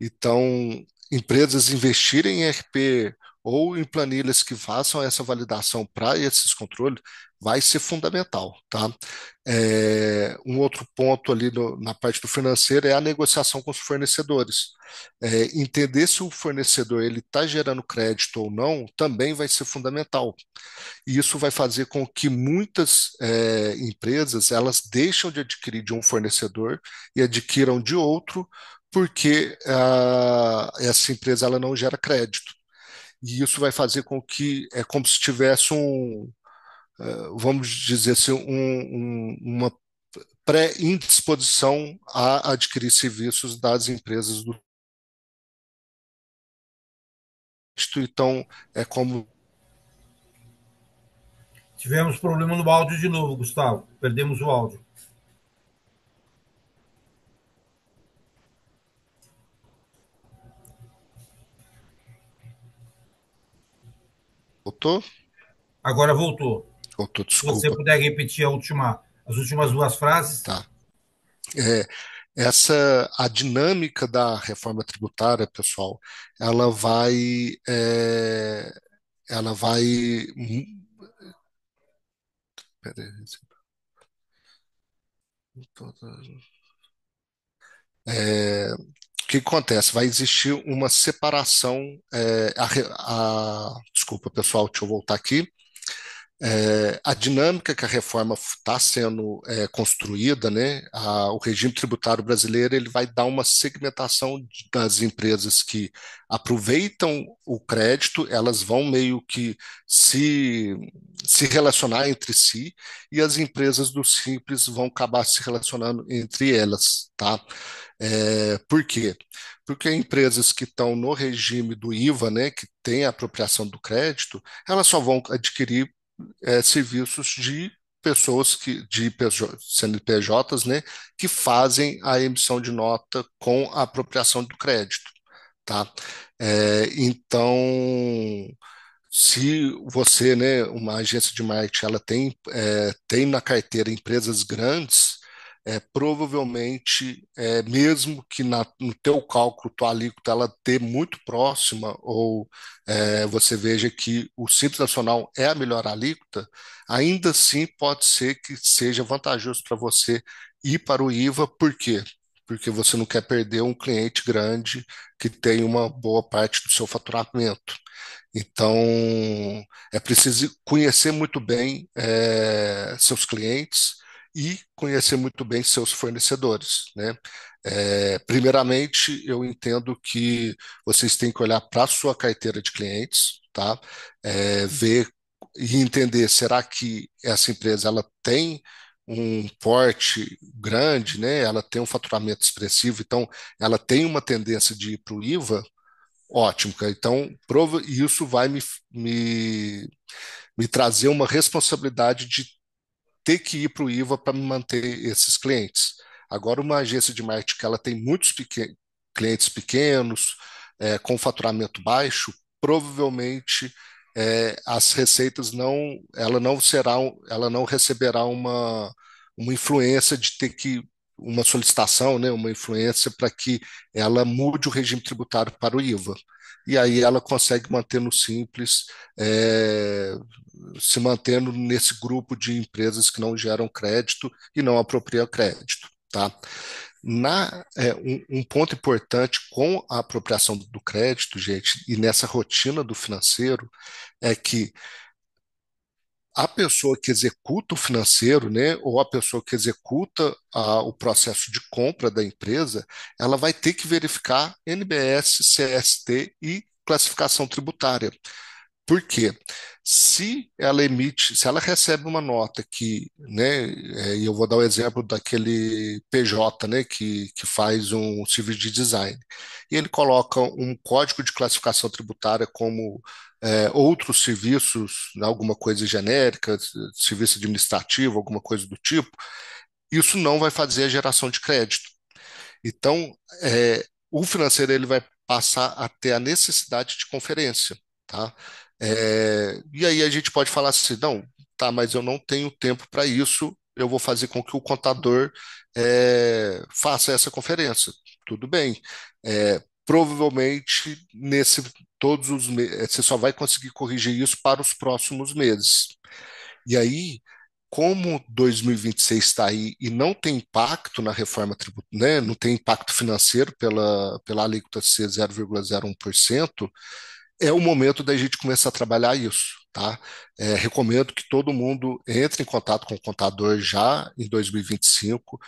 Então, empresas investirem em RP ou em planilhas que façam essa validação para esses controles vai ser fundamental, tá? Um outro ponto ali na parte do financeiro é a negociação com os fornecedores. Entender se o fornecedor ele está gerando crédito ou não também vai ser fundamental. E isso vai fazer com que muitas empresas elas deixam de adquirir de um fornecedor e adquiram de outro porque essa empresa ela não gera crédito. E isso vai fazer com que é como se tivesse vamos dizer assim, uma pré-indisposição a adquirir serviços das empresas do crédito. Então, é como Tivemos problema no áudio de novo, Gustavo. Perdemos o áudio. voltou, Agora voltou. voltou, Se você desculpa, puder repetir as últimas duas frases. tá? É, essa a dinâmica da reforma tributária, pessoal, ela vai é, ela vai peraí, o que acontece? Vai existir uma separação. Desculpa, pessoal, deixa eu voltar aqui. A dinâmica que a reforma está sendo construída, né, o regime tributário brasileiro ele vai dar uma segmentação das empresas que aproveitam o crédito, elas vão meio que se, se relacionar entre si, e as empresas do Simples vão acabar se relacionando entre elas, tá? Por quê? Porque empresas que estão no regime do IVA, né, que tem a apropriação do crédito, elas só vão adquirir serviços de pessoas de CNPJs, né, que fazem a emissão de nota com a apropriação do crédito, tá? Então, se você, né, uma agência de marketing, ela tem na carteira empresas grandes, provavelmente, mesmo que no teu cálculo tua alíquota ela esteja muito próxima, ou você veja que o Simples Nacional é a melhor alíquota, ainda assim pode ser que seja vantajoso para você ir para o IVA, por quê? Porque você não quer perder um cliente grande que tem uma boa parte do seu faturamento. Então, é preciso conhecer muito bem seus clientes e conhecer muito bem seus fornecedores, né? Primeiramente, eu entendo que vocês têm que olhar para a sua carteira de clientes, tá? Ver e entender, será que essa empresa ela tem um porte grande, né? Ela tem um faturamento expressivo, então ela tem uma tendência de ir para o IVA. Ótimo, cara. Então, isso vai me trazer uma responsabilidade de ter que ir para o IVA para manter esses clientes. Agora, uma agência de marketing que ela tem muitos clientes pequenos, com faturamento baixo, provavelmente as receitas ela não receberá uma influência de ter que uma solicitação, né, uma influência para que ela mude o regime tributário para o IVA. E aí ela consegue manter no simples, é, se mantendo nesse grupo de empresas que não geram crédito e não apropriam crédito, tá? Um ponto importante com a apropriação do crédito, gente, e nessa rotina do financeiro, é que a pessoa que executa o financeiro, né, ou a pessoa que executa o processo de compra da empresa, ela vai ter que verificar NBS, CST e classificação tributária. Por quê? Se ela recebe uma nota que, né, e eu vou dar o exemplo daquele PJ, né, que faz um serviço de design, e ele coloca um código de classificação tributária como outros serviços, né, alguma coisa genérica, serviço administrativo, alguma coisa do tipo, isso não vai fazer a geração de crédito. Então, o financeiro ele vai passar a ter a necessidade de conferência, tá? E aí a gente pode falar assim, não, tá, mas eu não tenho tempo para isso, eu vou fazer com que o contador faça essa conferência. Tudo bem. Provavelmente todos os meses, você só vai conseguir corrigir isso para os próximos meses. E aí, como 2026 está aí e não tem impacto na reforma tributária, né, não tem impacto financeiro pela alíquota ser 0,01%, é o momento da gente começar a trabalhar isso, tá? Recomendo que todo mundo entre em contato com o contador já em 2025,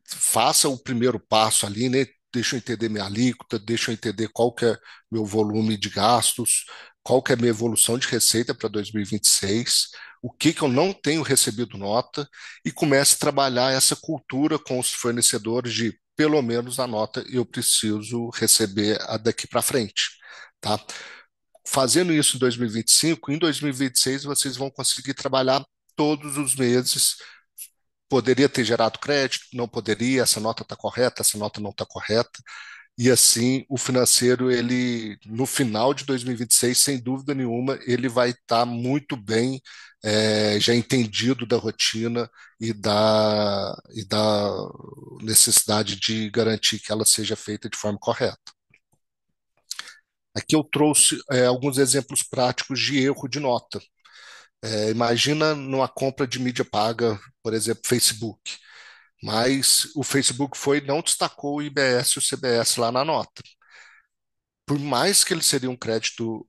faça o primeiro passo ali, né? Deixa eu entender minha alíquota, deixa eu entender qual que é meu volume de gastos, qual que é a minha evolução de receita para 2026, o que que eu não tenho recebido nota, e comece a trabalhar essa cultura com os fornecedores de pelo menos a nota eu preciso receber daqui para frente, tá? Fazendo isso em 2025, em 2026 vocês vão conseguir trabalhar todos os meses. Poderia ter gerado crédito, não poderia, essa nota está correta, essa nota não está correta. E assim, o financeiro, ele, no final de 2026, sem dúvida nenhuma, ele vai estar muito bem, já entendido da rotina e da necessidade de garantir que ela seja feita de forma correta. Aqui eu trouxe alguns exemplos práticos de erro de nota. Imagina numa compra de mídia paga, por exemplo, Facebook, mas o Facebook não destacou o IBS e o CBS lá na nota. Por mais que ele seria um crédito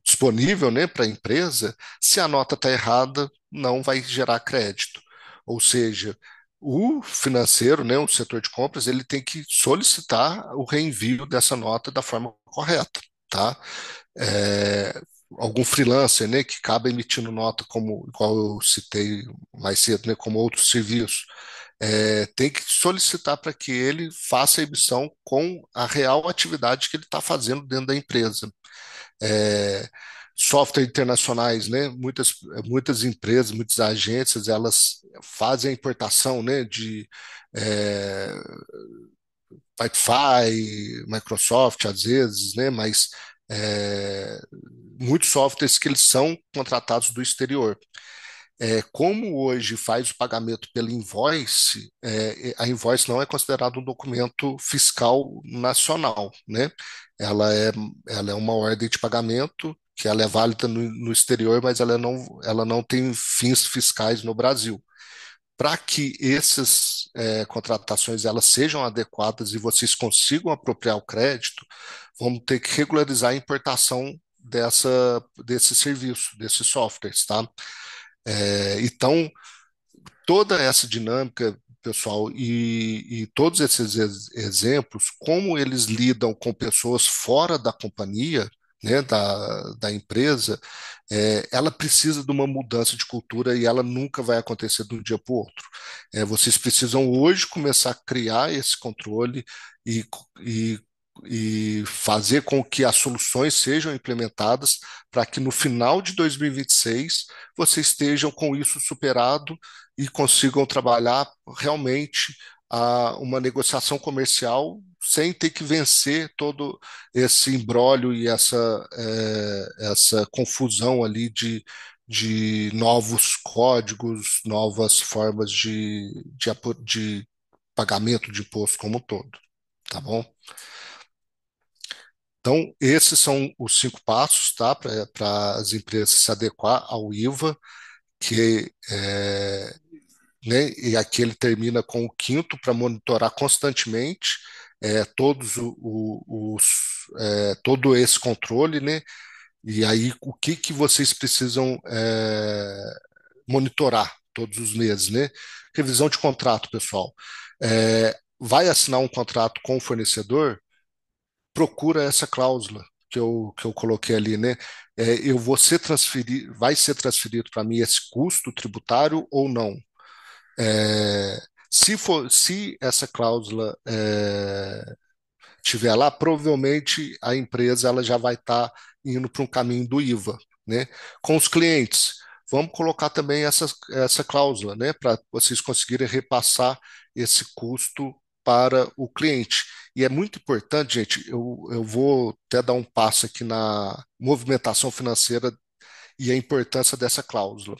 disponível, né, para a empresa, se a nota está errada, não vai gerar crédito. Ou seja, o financeiro, né, o setor de compras, ele tem que solicitar o reenvio dessa nota da forma correta, tá? É, algum freelancer, né, que acaba emitindo nota como, igual eu citei mais cedo, né, como outros serviços, tem que solicitar para que ele faça a emissão com a real atividade que ele está fazendo dentro da empresa. É, software internacionais, né? Muitas empresas, muitas agências, elas fazem a importação, né, de é, Wi-Fi, Microsoft, às vezes, né? Mas é, muitos softwares que eles são contratados do exterior. Como hoje faz o pagamento pela invoice, a invoice não é considerada um documento fiscal nacional, né? Ela é, ela é uma ordem de pagamento que ela é válida no exterior, mas ela não tem fins fiscais no Brasil. Para que essas contratações elas sejam adequadas e vocês consigam apropriar o crédito, vamos ter que regularizar a importação desse serviço, desses softwares, tá? Então, toda essa dinâmica, pessoal, e todos esses exemplos, como eles lidam com pessoas fora da companhia, né, da empresa, ela precisa de uma mudança de cultura e ela nunca vai acontecer de um dia para o outro. Vocês precisam hoje começar a criar esse controle e, e e fazer com que as soluções sejam implementadas para que no final de 2026 vocês estejam com isso superado e consigam trabalhar realmente uma negociação comercial sem ter que vencer todo esse imbróglio e essa confusão ali de novos códigos, novas formas de pagamento de imposto como um todo, tá bom? Então, esses são os 5 passos, tá, para as empresas se adequar ao IVA, que né, e aqui ele termina com o quinto para monitorar constantemente todos todo esse controle, né? E aí o que que vocês precisam monitorar todos os meses, né? Revisão de contrato, pessoal. Vai assinar um contrato com o fornecedor, procura essa cláusula que eu coloquei ali, né? Eu vou ser transferido, vai ser transferido para mim esse custo tributário ou não? É, se essa cláusula tiver lá, provavelmente a empresa ela já vai estar indo para um caminho do IVA, né? Com os clientes, vamos colocar também essa cláusula, né? Para vocês conseguirem repassar esse custo para o cliente. E é muito importante, gente, eu vou até dar um passo aqui na movimentação financeira e a importância dessa cláusula.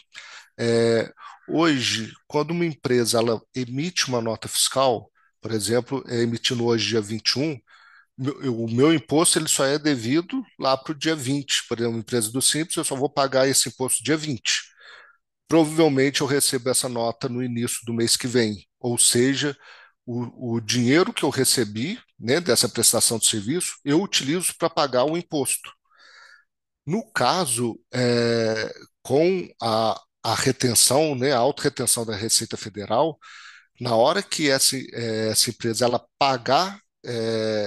É, hoje, quando uma empresa ela emite uma nota fiscal, por exemplo, emitindo hoje dia 21, o meu imposto ele só é devido lá para o dia 20. Por exemplo, uma empresa do Simples, eu só vou pagar esse imposto dia 20. Provavelmente eu recebo essa nota no início do mês que vem, ou seja, o dinheiro que eu recebi, né, dessa prestação de serviço, eu utilizo para pagar o imposto. No caso, com a retenção, né, a autorretenção da Receita Federal, na hora que essa empresa ela pagar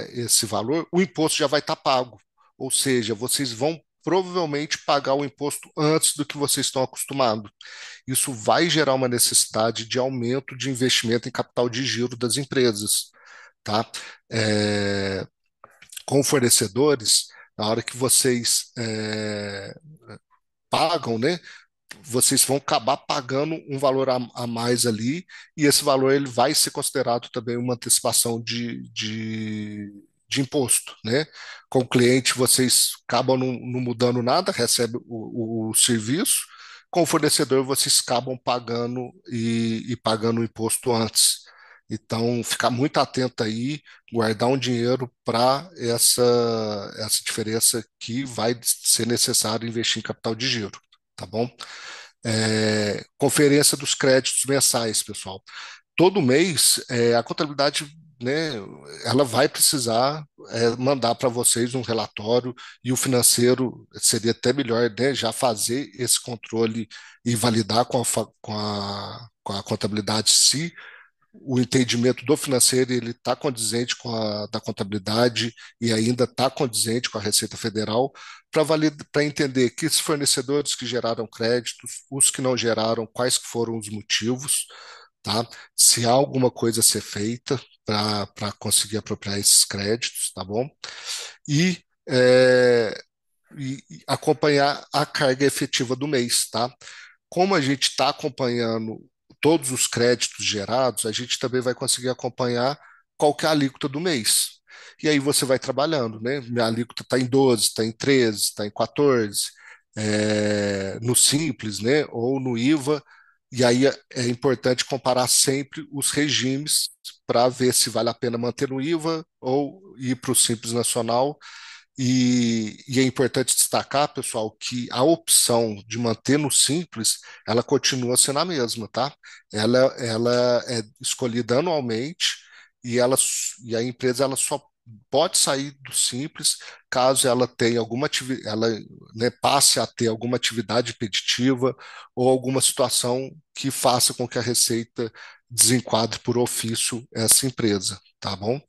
esse valor, o imposto já vai estar pago. Ou seja, vocês vão provavelmente pagar o imposto antes do que vocês estão acostumados. Isso vai gerar uma necessidade de aumento de investimento em capital de giro das empresas, tá? É, com fornecedores, na hora que vocês pagam, né? Vocês vão acabar pagando um valor a mais ali, e esse valor ele vai ser considerado também uma antecipação de imposto, né? Com o cliente, vocês acabam não mudando nada, recebe o serviço, com o fornecedor, vocês acabam pagando e pagando o imposto antes. Então, ficar muito atento aí, guardar um dinheiro para essa diferença que vai ser necessário investir em capital de giro, tá bom? Conferência dos créditos mensais, pessoal. Todo mês, a contabilidade, né, ela vai precisar mandar para vocês um relatório e o financeiro seria até melhor, né, já fazer esse controle e validar com a contabilidade se o entendimento do financeiro ele está condizente com a da contabilidade e ainda está condizente com a Receita Federal para entender que os fornecedores que geraram créditos, os que não geraram, quais que foram os motivos, tá? Se há alguma coisa a ser feita para conseguir apropriar esses créditos, tá bom? E, é, e acompanhar a carga efetiva do mês, tá? Como a gente está acompanhando todos os créditos gerados, a gente também vai conseguir acompanhar qual que é a alíquota do mês. E aí você vai trabalhando, né? Minha alíquota está em 12, está em 13, está em 14, no Simples, né? Ou no IVA. E aí é importante comparar sempre os regimes para ver se vale a pena manter no IVA ou ir para o Simples Nacional e é importante destacar, pessoal, que a opção de manter no simples, ela continua sendo a mesma, tá? Ela é escolhida anualmente e a empresa ela só pode sair do simples caso ela tenha alguma atividade, ela, né, passe a ter alguma atividade impeditiva ou alguma situação que faça com que a Receita desenquadre por ofício essa empresa, tá bom?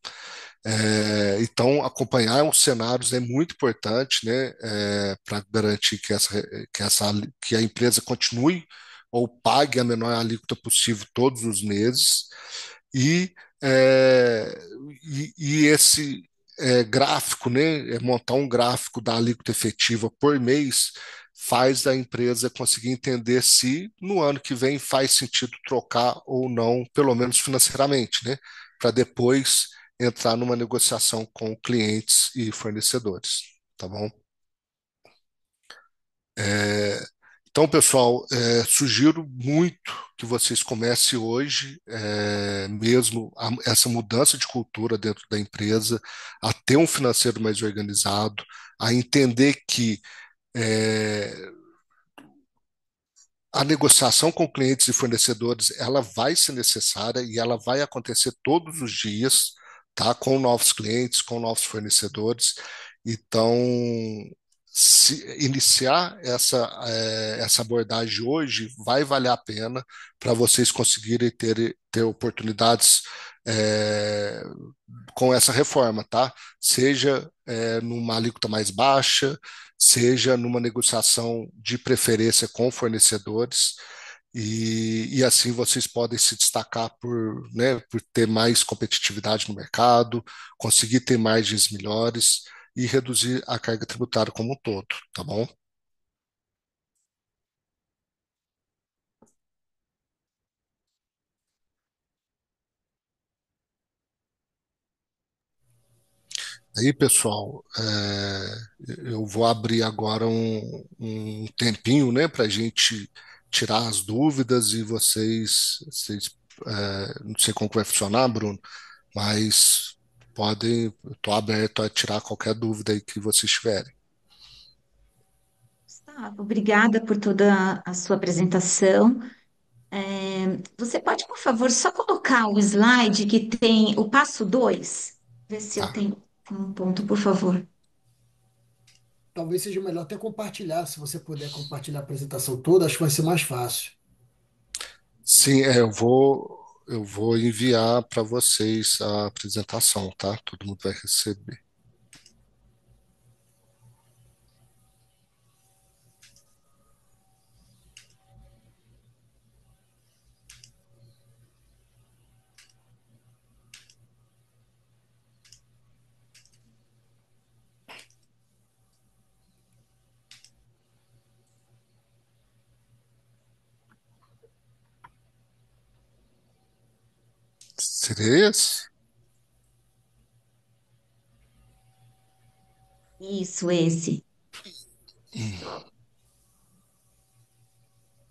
Então, acompanhar os cenários é muito importante, né, para garantir que a empresa continue ou pague a menor alíquota possível todos os meses. E, é, e esse gráfico, né, montar um gráfico da alíquota efetiva por mês faz a empresa conseguir entender se no ano que vem faz sentido trocar ou não, pelo menos financeiramente, né, para depois entrar numa negociação com clientes e fornecedores, tá bom? É, Então, pessoal, sugiro muito que vocês comecem hoje, mesmo essa mudança de cultura dentro da empresa, a ter um financeiro mais organizado, a entender que é, a negociação com clientes e fornecedores, ela vai ser necessária e ela vai acontecer todos os dias, tá? Com novos clientes, com novos fornecedores. Então, se iniciar essa abordagem hoje vai valer a pena para vocês conseguirem ter oportunidades é, com essa reforma, tá? Seja numa alíquota mais baixa, seja numa negociação de preferência com fornecedores, e assim vocês podem se destacar por ter mais competitividade no mercado, conseguir ter margens melhores e reduzir a carga tributária como um todo, tá bom? Aí, pessoal, eu vou abrir agora um tempinho, né, para a gente tirar as dúvidas e vocês, não sei como que vai funcionar, Bruno, mas podem, estou aberto a tirar qualquer dúvida aí que vocês tiverem. Gustavo, obrigada por toda a sua apresentação. Você pode, por favor, só colocar o slide que tem o passo 2? Ver se eu Tá. tenho um ponto, por favor. Talvez seja melhor até compartilhar, se você puder compartilhar a apresentação toda, acho que vai ser mais fácil. Sim, eu vou enviar para vocês a apresentação, tá? Todo mundo vai receber. Seria esse? Isso, esse.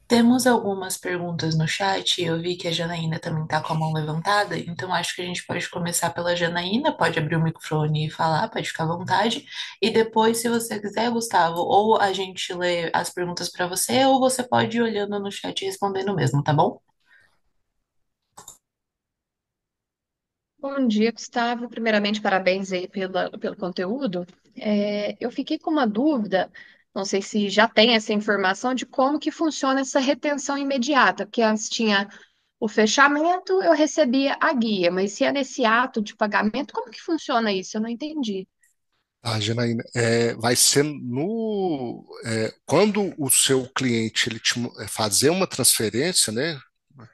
Temos algumas perguntas no chat. Eu vi que a Janaína também está com a mão levantada, então acho que a gente pode começar pela Janaína. Pode abrir o microfone e falar, pode ficar à vontade. E depois, se você quiser, Gustavo, ou a gente lê as perguntas para você, ou você pode ir olhando no chat e respondendo mesmo, tá bom? Bom dia, Gustavo. Primeiramente, parabéns aí pelo conteúdo. Eu fiquei com uma dúvida, não sei se já tem essa informação de como que funciona essa retenção imediata, porque antes tinha o fechamento, eu recebia a guia, mas se é nesse ato de pagamento, como que funciona isso? Eu não entendi. Ah, Janaína, vai ser quando o seu cliente fazer uma transferência, né?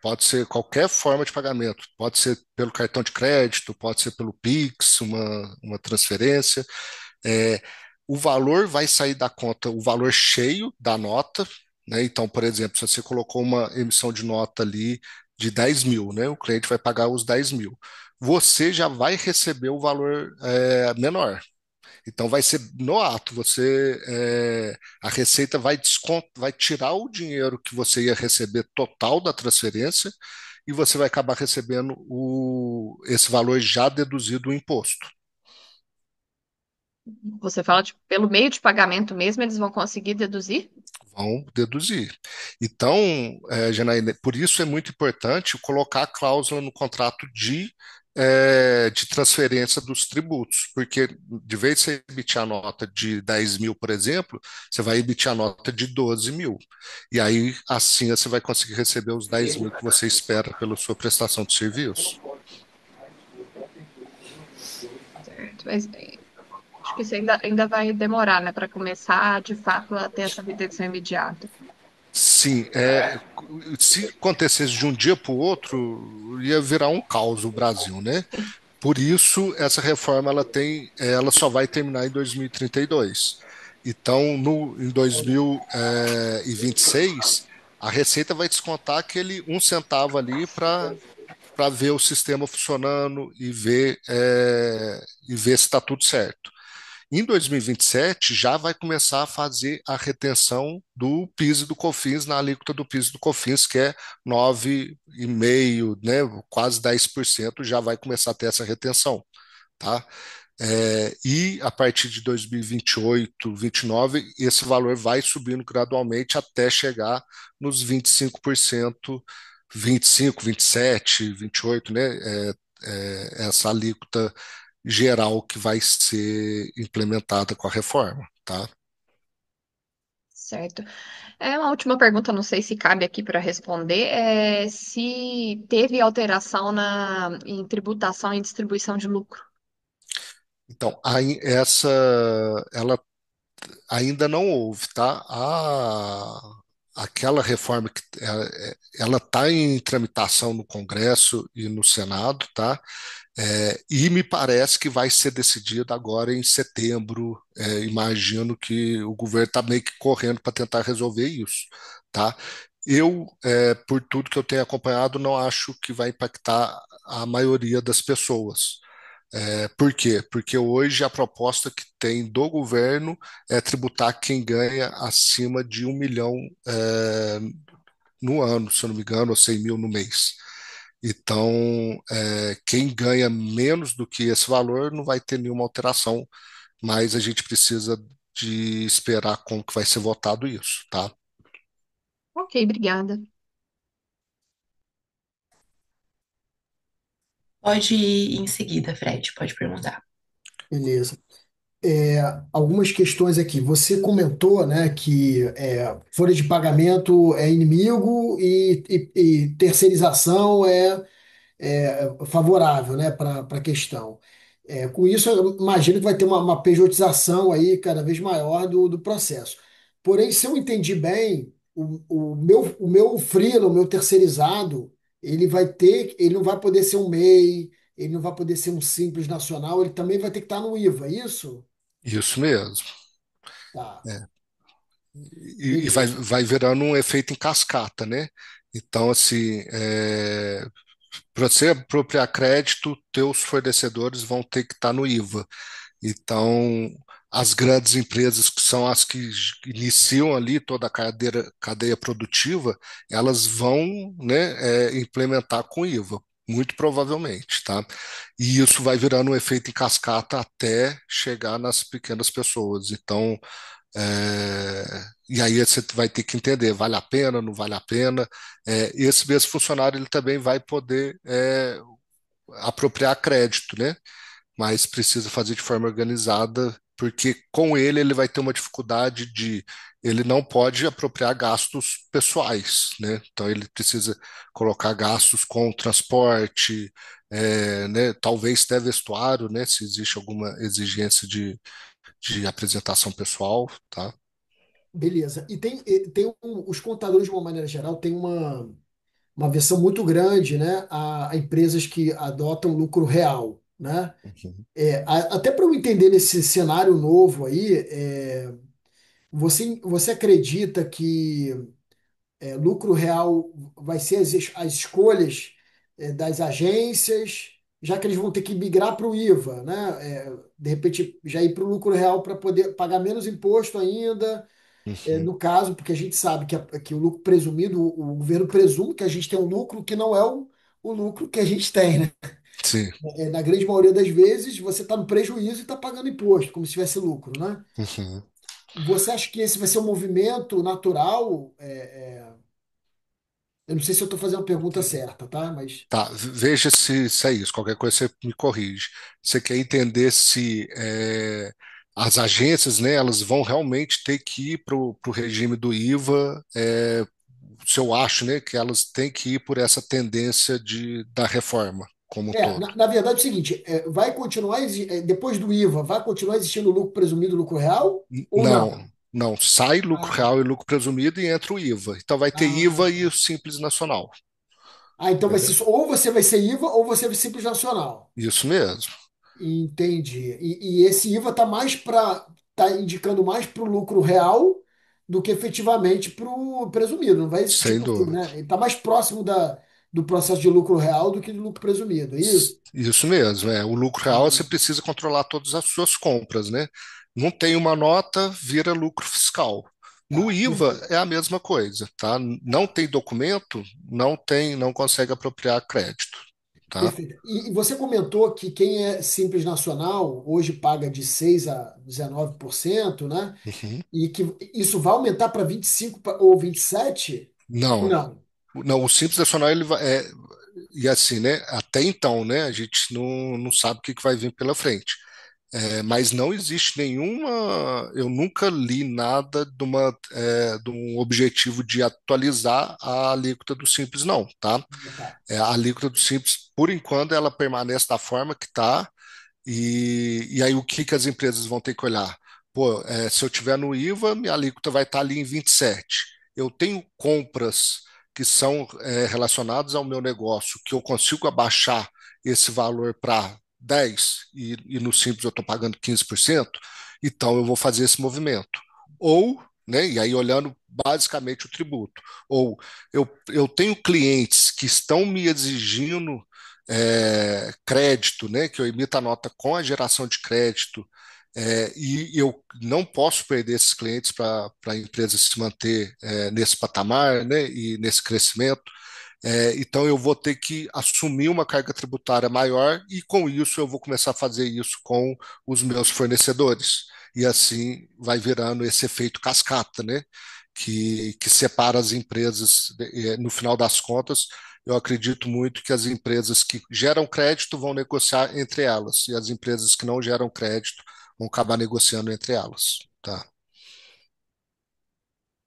Pode ser qualquer forma de pagamento, pode ser pelo cartão de crédito, pode ser pelo Pix, uma transferência. É, o valor vai sair da conta, o valor cheio da nota, né? Então, por exemplo, se você colocou uma emissão de nota ali de 10 mil, né? O cliente vai pagar os 10 mil. Você já vai receber o valor menor. Então vai ser no ato, a Receita vai tirar o dinheiro que você ia receber total da transferência e você vai acabar recebendo esse valor já deduzido do imposto. Você fala, tipo, pelo meio de pagamento mesmo, eles vão conseguir deduzir? Vão deduzir. Então, Janaína, por isso é muito importante colocar a cláusula no contrato de transferência dos tributos, porque de vez de você emitir a nota de 10 mil, por exemplo, você vai emitir a nota de 12 mil. E aí, assim, você vai conseguir receber os 10 mil que você espera pela sua prestação de serviço. Certo, mas acho que isso ainda vai demorar, né, para começar, de fato, a ter essa retenção imediata. Sim, se acontecesse de um dia para o outro, ia virar um caos o Brasil, né? Por isso, essa reforma ela só vai terminar em 2032. Então, em 2026, a Receita vai descontar aquele um centavo ali para ver o sistema funcionando e ver se está tudo certo. Em 2027 já vai começar a fazer a retenção do PIS e do COFINS na alíquota do PIS e do COFINS, que é 9,5%, né, quase 10%, já vai começar a ter essa retenção, tá? E a partir de 2028, 29, esse valor vai subindo gradualmente até chegar nos 25%, 25, 27, 28, né? Essa alíquota geral que vai ser implementada com a reforma, tá? Certo. É uma última pergunta, não sei se cabe aqui para responder, é se teve alteração em tributação e distribuição de lucro. Então, ela ainda não houve, tá? Aquela reforma que ela está em tramitação no Congresso e no Senado, tá? E me parece que vai ser decidida agora em setembro. Imagino que o governo está meio que correndo para tentar resolver isso, tá? Eu, por tudo que eu tenho acompanhado, não acho que vai impactar a maioria das pessoas. Por quê? Porque hoje a proposta que tem do governo é tributar quem ganha acima de 1 milhão, no ano, se eu não me engano, ou 100 mil no mês. Então, quem ganha menos do que esse valor não vai ter nenhuma alteração, mas a gente precisa de esperar como que vai ser votado isso, tá? Ok, obrigada. Pode ir em seguida, Fred, pode perguntar. Beleza. Algumas questões aqui. Você comentou, né, que folha de pagamento é inimigo e terceirização é favorável, né, para a questão. Com isso, eu imagino que vai ter uma pejotização aí cada vez maior do processo. Porém, se eu entendi bem, o meu freela, o meu terceirizado, ele não vai poder ser um MEI, ele não vai poder ser um simples nacional, ele também vai ter que estar no IVA, é isso? Isso mesmo. Tá, É. E vai, beleza. vai virando um efeito em cascata, né? Então, assim, para você apropriar crédito, teus fornecedores vão ter que estar no IVA. Então, as grandes empresas, que são as que iniciam ali toda a cadeia produtiva, elas vão, né, implementar com IVA, muito provavelmente, tá? E isso vai virando um efeito em cascata até chegar nas pequenas pessoas. Então, e aí você vai ter que entender, vale a pena, não vale a pena. Esse mesmo funcionário ele também vai poder apropriar crédito, né? Mas precisa fazer de forma organizada, porque com ele vai ter uma dificuldade de ele não pode apropriar gastos pessoais, né? Então ele precisa colocar gastos com transporte, né? Talvez até vestuário, né? Se existe alguma exigência de apresentação pessoal, tá? Beleza. Os contadores, de uma maneira geral, têm uma versão muito grande, né, a empresas que adotam lucro real, né? Uhum. Até para eu entender nesse cenário novo aí, você acredita que lucro real vai ser as escolhas das agências, já que eles vão ter que migrar para o IVA, né? De repente já ir para o lucro real para poder pagar menos imposto ainda, Uhum. no caso, porque a gente sabe que o lucro presumido, o governo presume que a gente tem um lucro que não é o lucro que a gente tem, né? Sim. Na grande maioria das vezes, você está no prejuízo e está pagando imposto, como se tivesse lucro, né? Uhum. Você acha que esse vai ser um movimento natural? Eu não sei se eu estou fazendo a pergunta certa, tá? Mas Tá, veja se é isso. Qualquer coisa você me corrige. Você quer entender se as agências, né, elas vão realmente ter que ir para o regime do IVA, se eu acho, né, que elas têm que ir por essa tendência da reforma como um todo. na verdade é o seguinte: vai continuar, depois do IVA, vai continuar existindo lucro presumido, lucro real ou não? Não, não. Sai lucro Ah, real e lucro presumido e entra o IVA. Então vai ter ah, IVA e o tá. Simples Nacional. Então vai ser Entendeu? ou você vai ser IVA ou você vai ser Simples Nacional. Isso mesmo. Entendi. E esse IVA tá indicando mais para o lucro real do que efetivamente para o presumido. Não vai existir Sem porque, dúvida. né? Ele está mais próximo do processo de lucro real do que do lucro presumido, é isso? Isso mesmo, o lucro real você Ah, precisa controlar todas as suas compras, né? Não tem uma nota, vira lucro fiscal. No Tá, IVA perfeito. é a mesma coisa, tá? Não tem documento, não consegue apropriar crédito, tá? Perfeito. E você comentou que quem é Simples Nacional hoje paga de 6 a 19%, né? Uhum. E que isso vai aumentar para 25 ou 27? Ou Não, não? não, o Simples Nacional ele vai, e assim, né? Até então, né? A gente não sabe o que que vai vir pela frente. Mas não existe nenhuma. Eu nunca li nada de um objetivo de atualizar a alíquota do Simples, não, tá? Tá. A alíquota do Simples, por enquanto, ela permanece da forma que está. E aí o que que as empresas vão ter que olhar? Pô, se eu tiver no IVA, minha alíquota vai estar ali em 27. Eu tenho compras que são relacionadas ao meu negócio, que eu consigo abaixar esse valor para 10 e no Simples eu estou pagando 15%, então eu vou fazer esse movimento. Ou, né, e aí olhando basicamente o tributo, ou eu tenho clientes que estão me exigindo crédito, né, que eu emita a nota com a geração de crédito, e eu não posso perder esses clientes para a empresa se manter nesse patamar, né, e nesse crescimento. Então eu vou ter que assumir uma carga tributária maior e com isso eu vou começar a fazer isso com os meus fornecedores. E assim vai virando esse efeito cascata, né? Que separa as empresas, no final das contas, eu acredito muito que as empresas que geram crédito vão negociar entre elas, e as empresas que não geram crédito vão acabar negociando entre elas. Tá?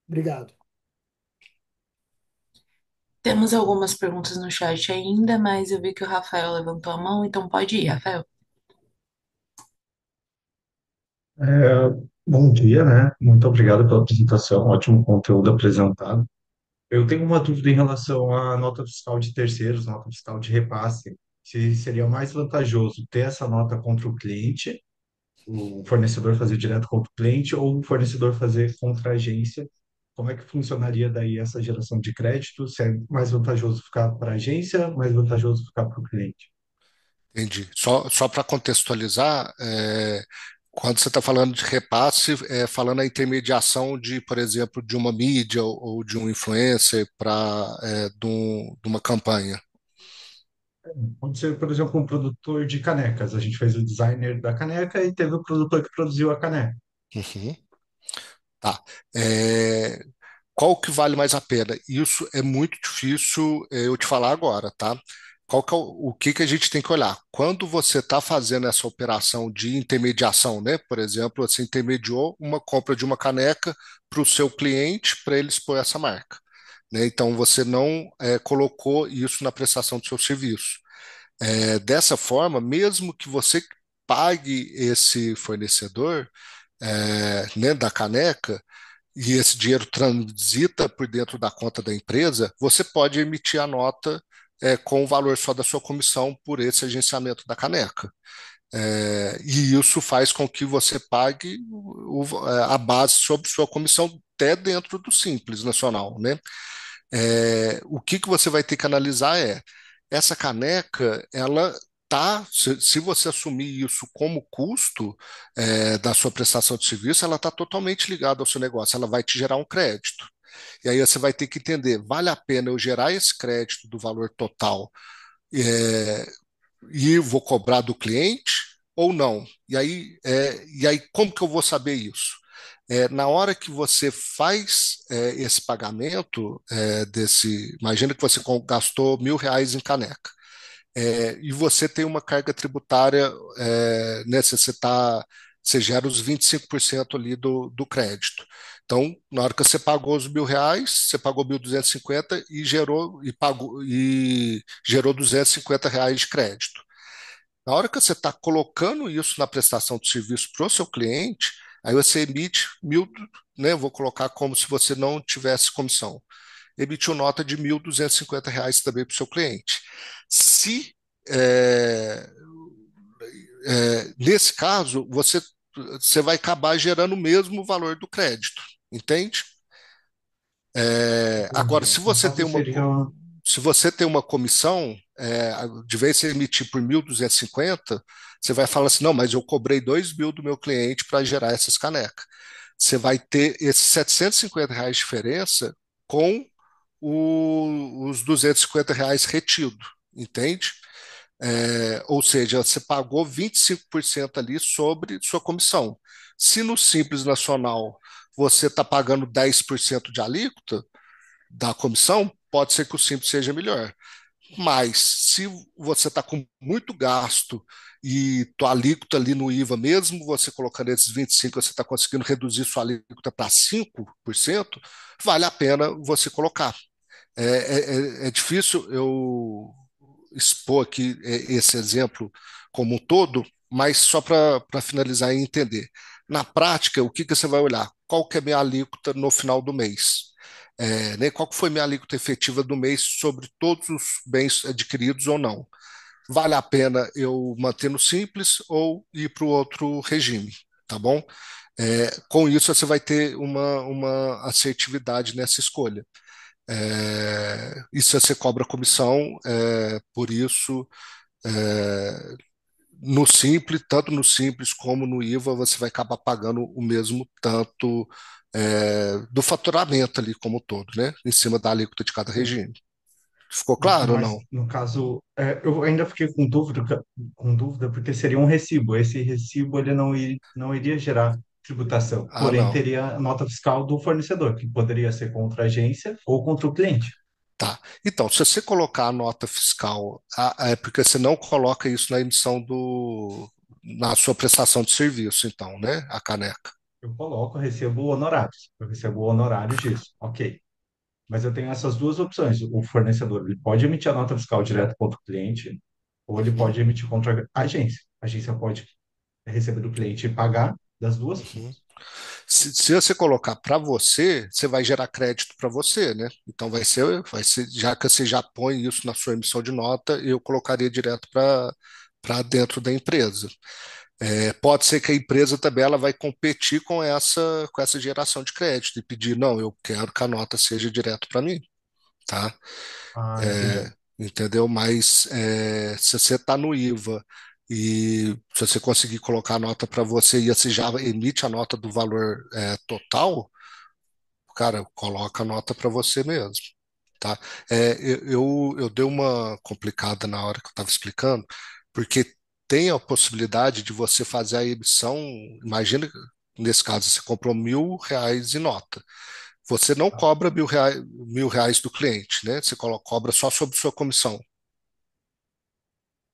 Obrigado. Temos algumas perguntas no chat ainda, mas eu vi que o Rafael levantou a mão, então pode ir, Rafael. Bom dia, né? Muito obrigado pela apresentação, ótimo conteúdo apresentado. Eu tenho uma dúvida em relação à nota fiscal de terceiros, nota fiscal de repasse. Se seria mais vantajoso ter essa nota contra o cliente, o fornecedor fazer direto contra o cliente, ou o fornecedor fazer contra a agência? Como é que funcionaria daí essa geração de crédito? Se é mais vantajoso ficar para a agência, mais vantajoso ficar para o cliente? Entendi. Só para contextualizar, quando você está falando de repasse, falando a intermediação de, por exemplo, de uma mídia ou de um influencer para de uma campanha. Pode ser, por exemplo, um produtor de canecas. A gente fez o designer da caneca e teve o produtor que produziu a caneca. Uhum. Tá. É, qual que vale mais a pena? Isso é muito difícil eu te falar agora, tá? Qual que é o que que a gente tem que olhar? Quando você está fazendo essa operação de intermediação, né? Por exemplo, você intermediou uma compra de uma caneca para o seu cliente para ele expor essa marca, né? Então você não colocou isso na prestação do seu serviço. Dessa forma, mesmo que você pague esse fornecedor, né, da caneca, e esse dinheiro transita por dentro da conta da empresa, você pode emitir a nota com o valor só da sua comissão por esse agenciamento da caneca. E isso faz com que você pague a base sobre sua comissão até dentro do Simples Nacional, né? O que que você vai ter que analisar essa caneca, ela tá, se você assumir isso como custo da sua prestação de serviço, ela está totalmente ligada ao seu negócio, ela vai te gerar um crédito. E aí você vai ter que entender, vale a pena eu gerar esse crédito do valor total é, e vou cobrar do cliente ou não? E aí como que eu vou saber isso? Na hora que você faz esse pagamento imagina que você gastou R$ 1.000 em caneca, e você tem uma carga tributária, né, você gera os 25% ali do crédito. Então, na hora que você pagou os R$ 1.000, você pagou 1.250 e gerou R$ 250 de crédito. Na hora que você está colocando isso na prestação de serviço para o seu cliente, aí você emite mil, né? Vou colocar como se você não tivesse comissão. Emitiu nota de R$ 1.250 também para o seu cliente. Se é, nesse caso você vai acabar gerando o mesmo valor do crédito, entende? Agora, Entendi. No caso, seria. se você tem uma comissão, de vez em você emitir por 1.250, você vai falar assim, não, mas eu cobrei 2.000 do meu cliente para gerar essas canecas. Você vai ter esses R$ 750 de diferença com os R$ 250 retido, entende? Ou seja, você pagou 25% ali sobre sua comissão. Se no Simples Nacional você está pagando 10% de alíquota da comissão, pode ser que o Simples seja melhor. Mas se você está com muito gasto e tua alíquota ali no IVA, mesmo você colocando esses 25%, você está conseguindo reduzir sua alíquota para 5%, vale a pena você colocar. É difícil eu expor aqui esse exemplo como um todo, mas só para finalizar e entender. Na prática, o que, que você vai olhar? Qual que é a minha alíquota no final do mês? Né, qual que foi minha alíquota efetiva do mês sobre todos os bens adquiridos ou não? Vale a pena eu manter no simples ou ir para o outro regime, tá bom? Com isso, você vai ter uma assertividade nessa escolha. E se você cobra comissão, por isso, é, no Simples, tanto no Simples como no IVA, você vai acabar pagando o mesmo tanto do faturamento ali como um todo, né? Em cima da alíquota de cada Sim. regime. Ficou claro ou não? Mas, no caso, eu ainda fiquei com dúvida porque seria um recibo. Esse recibo ele não iria gerar tributação, Ah, porém não. teria a nota fiscal do fornecedor, que poderia ser contra a agência ou contra o cliente. Tá. Então, se você colocar a nota fiscal, é porque você não coloca isso na emissão na sua prestação de serviço, então, né? A caneca. Eu coloco, recebo honorários. Eu recebo honorários disso. Ok. Mas eu tenho essas duas opções. O fornecedor ele pode emitir a nota fiscal direto contra o cliente, ou ele Uhum, pode emitir contra a agência. A agência pode receber do cliente e pagar das duas uhum. formas. Se você colocar para você, você vai gerar crédito para você, né? Então vai ser, já que você já põe isso na sua emissão de nota, eu colocaria direto para dentro da empresa. Pode ser que a empresa também ela vai competir com essa geração de crédito e pedir, não, eu quero que a nota seja direto para mim, tá? Ah, entendi. É, entendeu? Mas se você está no IVA e se você conseguir colocar a nota para você e você já emite a nota do valor total, cara, coloca a nota para você mesmo, tá? Eu dei uma complicada na hora que eu estava explicando, porque tem a possibilidade de você fazer a emissão. Imagina, nesse caso, você comprou R$ 1.000 em nota. Você não Tá. cobra R$ 1.000 do cliente, né? Você cobra só sobre sua comissão.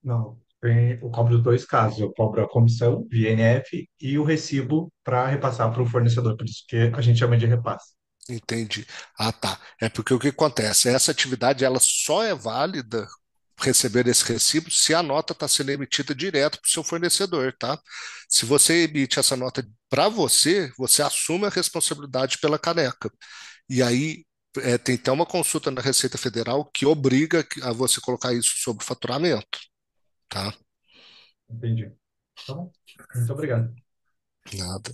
Não, eu cobro os dois casos. Eu cobro a comissão, VNF, e o recibo para repassar para o fornecedor. Por isso que a gente chama de repasse. Entendi. Ah, tá. É porque o que acontece? Essa atividade ela só é válida receber esse recibo se a nota está sendo emitida direto para o seu fornecedor, tá? Se você emite essa nota para você, você assume a responsabilidade pela caneca. E aí tem até uma consulta na Receita Federal que obriga a você colocar isso sobre o faturamento, tá? Entendi. Tá bom. Muito obrigado. Nada.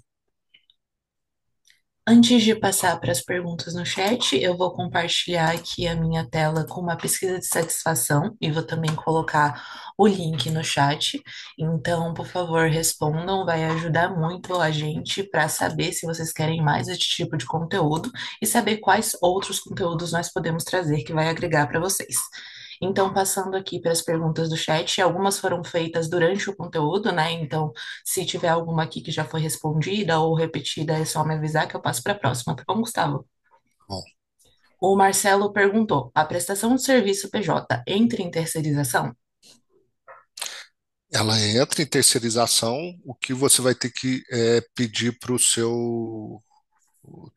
Antes de passar para as perguntas no chat, eu vou compartilhar aqui a minha tela com uma pesquisa de satisfação e vou também colocar o link no chat. Então, por favor, respondam, vai ajudar muito a gente para saber se vocês querem mais esse tipo de conteúdo e saber quais outros conteúdos nós podemos trazer que vai agregar para vocês. Então, passando aqui para as perguntas do chat, algumas foram feitas durante o conteúdo, né? Então, se tiver alguma aqui que já foi respondida ou repetida, é só me avisar que eu passo para a próxima, tá bom, Gustavo? Bom, O Marcelo perguntou: a prestação de serviço PJ entra em terceirização? ela entra em terceirização, o que você vai ter que pedir para o seu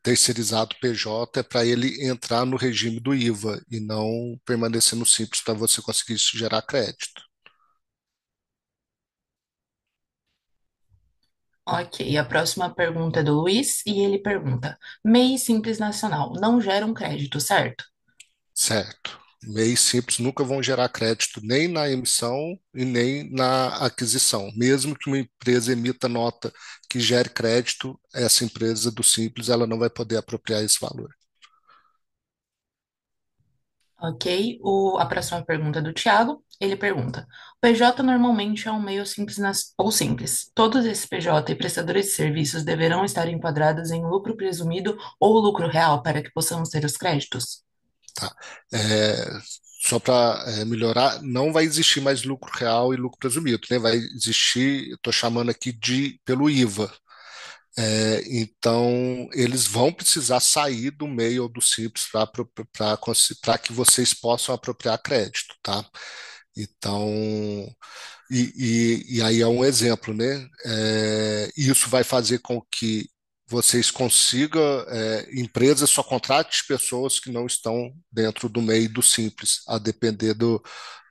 terceirizado PJ é para ele entrar no regime do IVA e não permanecer no Simples para você conseguir gerar crédito. Ok, a próxima pergunta é do Luiz e ele pergunta: MEI Simples Nacional não gera um crédito, certo? Certo. MEIs simples nunca vão gerar crédito nem na emissão e nem na aquisição. Mesmo que uma empresa emita nota que gere crédito, essa empresa do simples ela não vai poder apropriar esse valor. Ok? A próxima pergunta é do Thiago. Ele pergunta: o PJ normalmente é um meio simples ou simples. Todos esses PJ e prestadores de serviços deverão estar enquadrados em lucro presumido ou lucro real para que possamos ter os créditos? Tá? É, só para melhorar, não vai existir mais lucro real e lucro presumido, né? Vai existir, estou chamando aqui de pelo IVA. Então, eles vão precisar sair do MEI ou do Simples para que vocês possam apropriar crédito, tá? Então, e aí é um exemplo, né? Isso vai fazer com que vocês consigam, empresas só contrate pessoas que não estão dentro do MEI do Simples, a depender do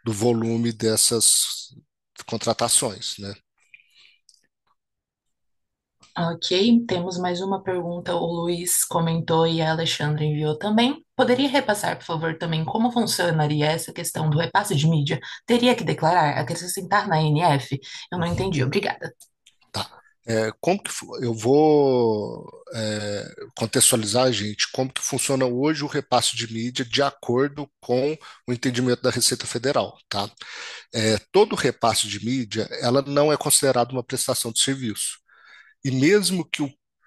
volume dessas contratações, né? Ok, temos mais uma pergunta. O Luiz comentou e a Alexandra enviou também. Poderia repassar, por favor, também como funcionaria essa questão do repasse de mídia? Teria que declarar, acrescentar na NF? Eu não entendi, obrigada. Tá. Eu vou contextualizar, gente, como que funciona hoje o repasse de mídia de acordo com o entendimento da Receita Federal, tá? Todo repasse de mídia, ela não é considerada uma prestação de serviço. E mesmo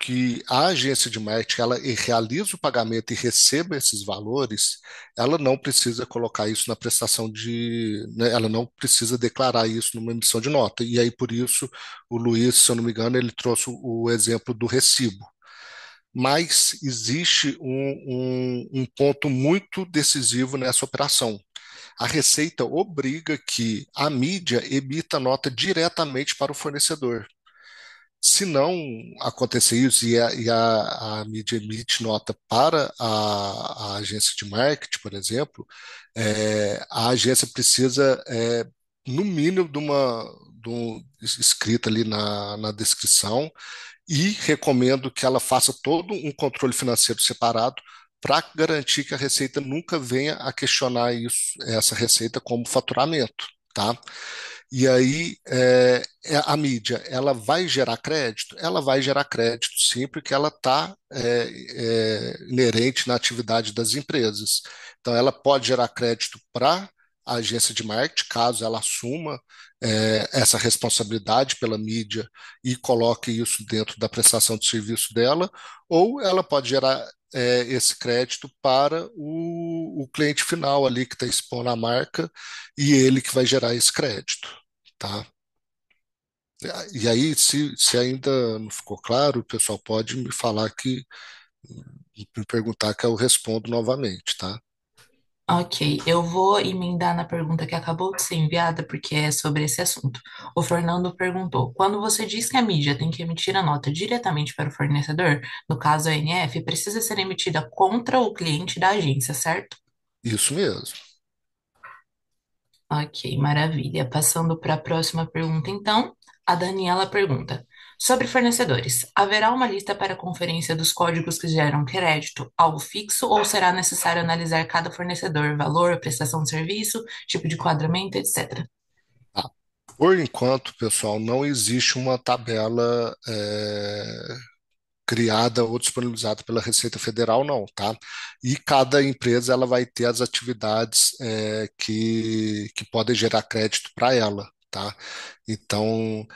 que a agência de marketing ela realize o pagamento e receba esses valores, ela não precisa colocar isso na prestação de, né, ela não precisa declarar isso numa emissão de nota. E aí, por isso, o Luiz, se eu não me engano, ele trouxe o exemplo do recibo. Mas existe um ponto muito decisivo nessa operação. A Receita obriga que a mídia emita nota diretamente para o fornecedor. Se não acontecer isso a mídia emite nota para a agência de marketing, por exemplo, a agência precisa, no mínimo, escrita ali na descrição, e recomendo que ela faça todo um controle financeiro separado para garantir que a Receita nunca venha a questionar essa receita como faturamento, tá? E aí, a mídia, ela vai gerar crédito? Ela vai gerar crédito, sim, porque ela está inerente na atividade das empresas. Então, ela pode gerar crédito para a agência de marketing, caso ela assuma essa responsabilidade pela mídia e coloque isso dentro da prestação de serviço dela, ou ela pode gerar esse crédito para o cliente final ali que está expondo a marca e ele que vai gerar esse crédito, tá? E aí, se ainda não ficou claro, o pessoal pode me falar me perguntar que eu respondo novamente, tá? Ok, eu vou emendar na pergunta que acabou de ser enviada, porque é sobre esse assunto. O Fernando perguntou: quando você diz que a mídia tem que emitir a nota diretamente para o fornecedor, no caso a NF, precisa ser emitida contra o cliente da agência, certo? Isso mesmo. Ok, maravilha. Passando para a próxima pergunta, então, a Daniela pergunta: sobre fornecedores, haverá uma lista para conferência dos códigos que geram crédito, algo fixo, ou será necessário analisar cada fornecedor, valor, prestação de serviço, tipo de enquadramento, etc? Tá. Por enquanto, pessoal, não existe uma tabela criada ou disponibilizada pela Receita Federal, não, tá? E cada empresa ela vai ter as atividades que podem gerar crédito para ela, tá? Então,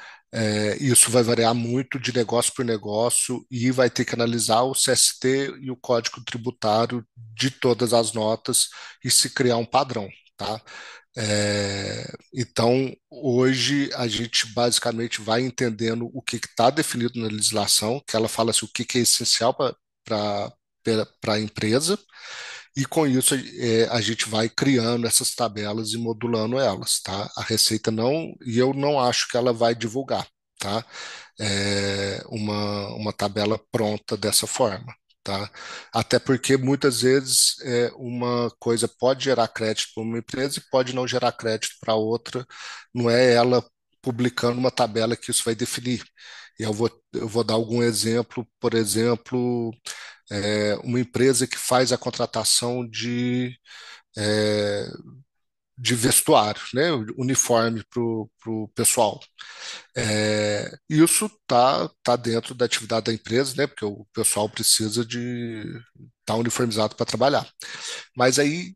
isso vai variar muito de negócio por negócio e vai ter que analisar o CST e o Código Tributário de todas as notas e se criar um padrão, tá? Então, hoje a gente basicamente vai entendendo o que está definido na legislação, que ela fala assim, o que é essencial para a empresa, e com isso a gente vai criando essas tabelas e modulando elas, tá? A Receita não, e eu não acho que ela vai divulgar, tá? Uma tabela pronta dessa forma. Tá? Até porque muitas vezes uma coisa pode gerar crédito para uma empresa e pode não gerar crédito para outra, não é ela publicando uma tabela que isso vai definir. E eu vou dar algum exemplo, por exemplo, uma empresa que faz a contratação é, de vestuário, né, uniforme para o pessoal. Isso tá dentro da atividade da empresa, né? Porque o pessoal precisa de estar uniformizado para trabalhar. Mas aí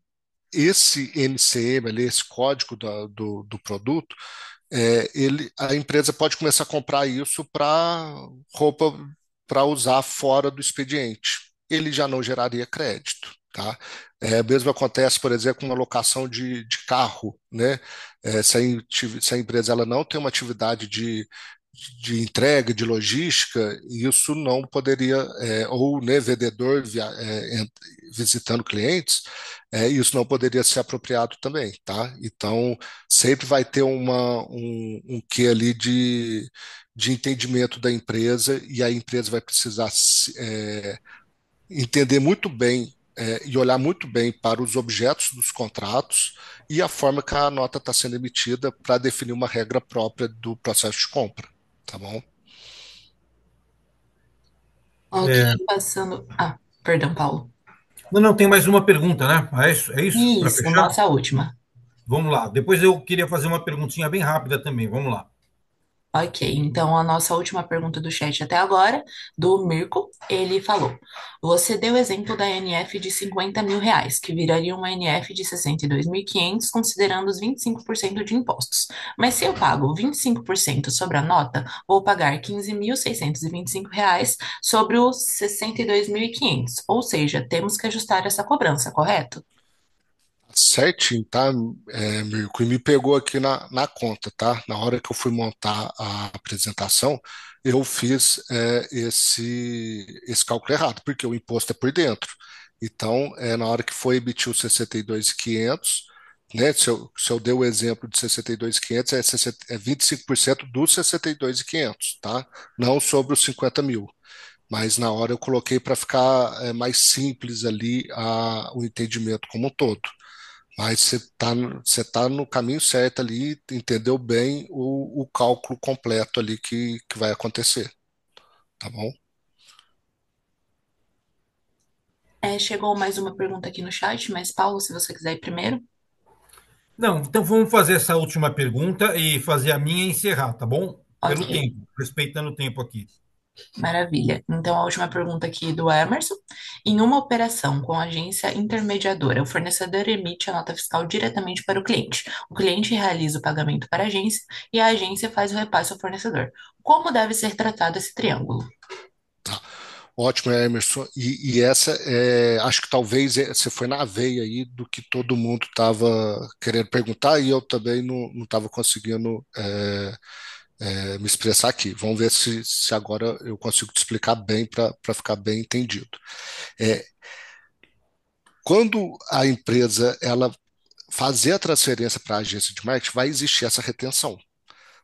esse NCM, ali, esse código do produto, a empresa pode começar a comprar isso para roupa para usar fora do expediente. Ele já não geraria crédito, tá? Mesmo acontece, por exemplo, com uma locação de carro, né? Se a empresa ela não tem uma atividade de entrega, de logística, isso não poderia, ou né, vendedor visitando clientes, isso não poderia ser apropriado também, tá? Então, sempre vai ter um quê ali de entendimento da empresa e a empresa vai precisar entender muito bem e olhar muito bem para os objetos dos contratos e a forma que a nota está sendo emitida para definir uma regra própria do processo de compra, tá bom? Ok, passando. Ah, perdão, Paulo. Não, não, tem mais uma pergunta, né? É isso? Para Isso, fechar? nossa última. Vamos lá. Depois eu queria fazer uma perguntinha bem rápida também. Vamos lá. Ok, então a nossa última pergunta do chat até agora, do Mirko, ele falou: Você deu o exemplo da NF de R$ 50.000, que viraria uma NF de 62.500, considerando os 25% de impostos. Mas se eu pago 25% sobre a nota, vou pagar R$ 15.625 sobre os 62.500. Ou seja, temos que ajustar essa cobrança, correto? Certinho, tá, Mirko? E me pegou aqui na conta, tá? Na hora que eu fui montar a apresentação, eu fiz esse cálculo errado, porque o imposto é por dentro. Então, na hora que foi emitir o 62.500, né? Se eu dei o exemplo de 62.500, 25% dos 62.500, tá? Não sobre os 50.000. Mas na hora eu coloquei para ficar mais simples ali o entendimento como um todo. Mas você tá no caminho certo ali, entendeu bem o cálculo completo ali que vai acontecer, tá bom? Chegou mais uma pergunta aqui no chat, mas Paulo, se você quiser ir primeiro. Não, então vamos fazer essa última pergunta e fazer a minha e encerrar, tá bom? Pelo Ok. tempo, respeitando o tempo aqui. Maravilha. Então, a última pergunta aqui do Emerson. Em uma operação com agência intermediadora, o fornecedor emite a nota fiscal diretamente para o cliente. O cliente realiza o pagamento para a agência e a agência faz o repasse ao fornecedor. Como deve ser tratado esse triângulo? Tá. Ótimo, Emerson. E essa, acho que talvez você foi na veia aí do que todo mundo estava querendo perguntar e eu também não estava conseguindo me expressar aqui. Vamos ver se agora eu consigo te explicar bem para ficar bem entendido. É, Quando a empresa ela fazer a transferência para a agência de marketing, vai existir essa retenção,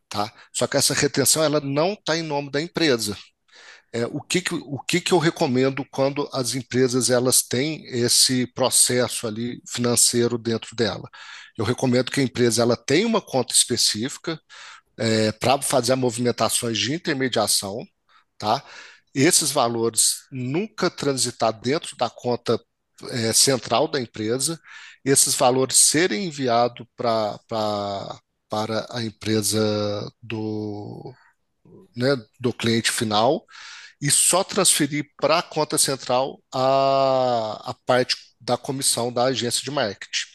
tá? Só que essa retenção ela não está em nome da empresa. O que que eu recomendo quando as empresas elas têm esse processo ali financeiro dentro dela? Eu recomendo que a empresa ela tenha uma conta específica para fazer movimentações de intermediação, tá? Esses valores nunca transitar dentro da conta central da empresa, esses valores serem enviados para a empresa do, né, do cliente final e só transferir para a conta central a parte da comissão da agência de marketing.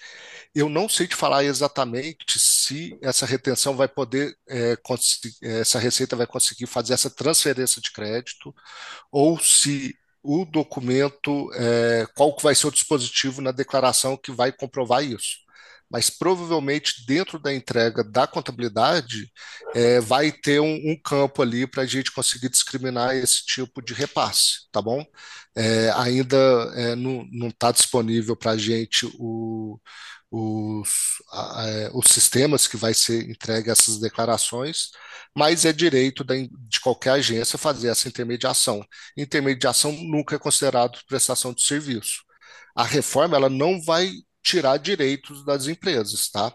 Eu não sei te falar exatamente se essa retenção vai poder, essa receita vai conseguir fazer essa transferência de crédito ou se o documento, qual que vai ser o dispositivo na declaração que vai comprovar isso. Mas provavelmente dentro da entrega da contabilidade vai ter um campo ali para a gente conseguir discriminar esse tipo de repasse, tá bom? Ainda não está disponível para a gente os sistemas que vai ser entregue essas declarações, mas é direito de qualquer agência fazer essa intermediação. Intermediação nunca é considerado prestação de serviço. A reforma ela não vai tirar direitos das empresas, tá?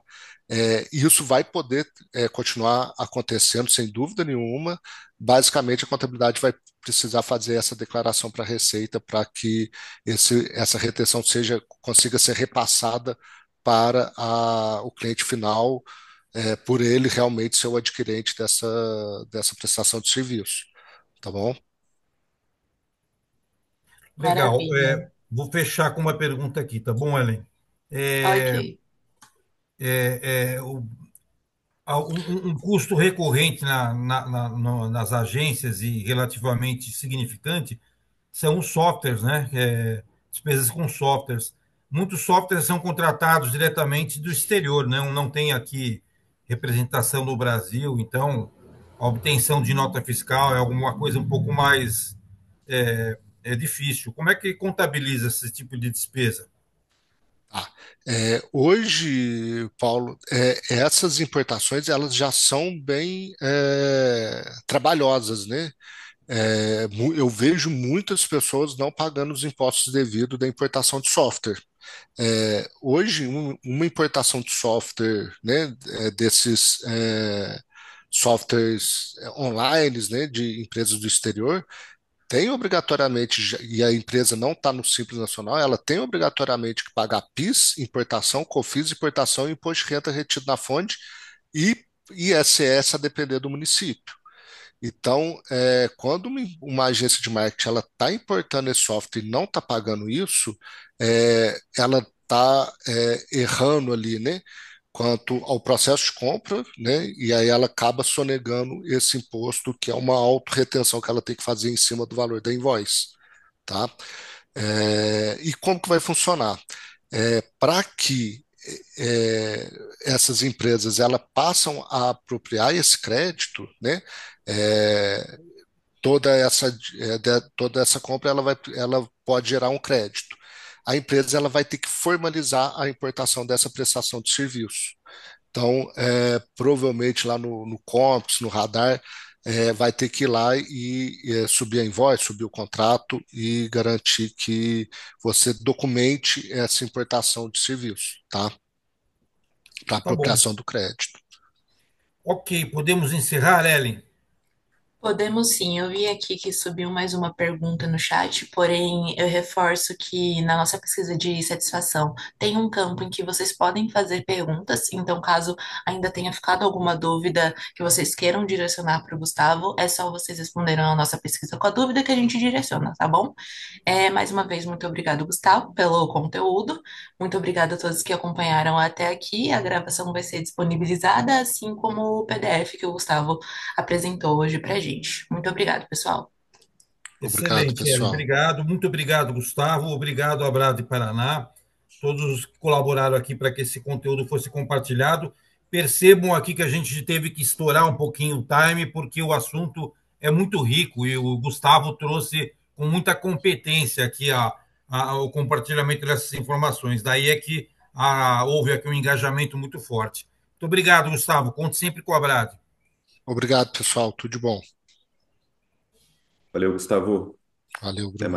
Isso vai poder continuar acontecendo sem dúvida nenhuma. Basicamente, a contabilidade vai precisar fazer essa declaração para a Receita para que essa retenção consiga ser repassada para o cliente final, por ele realmente ser o adquirente dessa prestação de serviço. Tá bom? Legal. Maravilha. Vou fechar com uma pergunta aqui, tá bom, Ellen? Ok. Um custo recorrente nas agências e relativamente significante são os softwares, né? Despesas com softwares. Muitos softwares são contratados diretamente do exterior, não tem aqui representação no Brasil, então a obtenção de nota fiscal é alguma coisa um pouco mais difícil. Como é que contabiliza esse tipo de despesa? Tá. Hoje, Paulo, essas importações elas já são bem trabalhosas, né? Eu vejo muitas pessoas não pagando os impostos devidos da importação de software. Hoje, uma importação de software, né, desses softwares online, né, de empresas do exterior, tem obrigatoriamente, e a empresa não está no Simples Nacional, ela tem obrigatoriamente que pagar PIS, importação, COFINS, importação e imposto de renda retido na fonte e ISS a depender do município. Então, quando uma agência de marketing ela está importando esse software e não está pagando isso, ela está errando ali, né? Quanto ao processo de compra, né? E aí ela acaba sonegando esse imposto, que é uma autorretenção que ela tem que fazer em cima do valor da invoice, tá? E como que vai funcionar? Para que essas empresas elas passam a apropriar esse crédito, né? É, toda essa compra ela pode gerar um crédito. A empresa ela vai ter que formalizar a importação dessa prestação de serviço. Então, provavelmente lá no Comps, no Radar, vai ter que ir lá e subir a invoice, subir o contrato e garantir que você documente essa importação de serviço, tá? Para Tá bom. apropriação do crédito. Ok, podemos encerrar, Ellen? Podemos sim, eu vi aqui que subiu mais uma pergunta no chat, porém eu reforço que na nossa pesquisa de satisfação tem um campo em que vocês podem fazer perguntas, então caso ainda tenha ficado alguma dúvida que vocês queiram direcionar para o Gustavo, é só vocês responderem a nossa pesquisa com a dúvida que a gente direciona, tá bom? Mais uma vez, muito obrigado, Gustavo, pelo conteúdo, muito obrigado a todos que acompanharam até aqui, a gravação vai ser disponibilizada, assim como o PDF que o Gustavo apresentou hoje para a gente. Muito obrigado, pessoal. Obrigado, Excelente, Ellen. pessoal. Obrigado. Muito obrigado, Gustavo. Obrigado, Abrado de Paraná. Todos os que colaboraram aqui para que esse conteúdo fosse compartilhado. Percebam aqui que a gente teve que estourar um pouquinho o time, porque o assunto é muito rico e o Gustavo trouxe com muita competência aqui o compartilhamento dessas informações. Daí é que houve aqui um engajamento muito forte. Muito obrigado, Gustavo. Conte sempre com o Abrado. Obrigado, pessoal. Tudo de bom. Valeu, Gustavo. Valeu, Até Bruno. mais.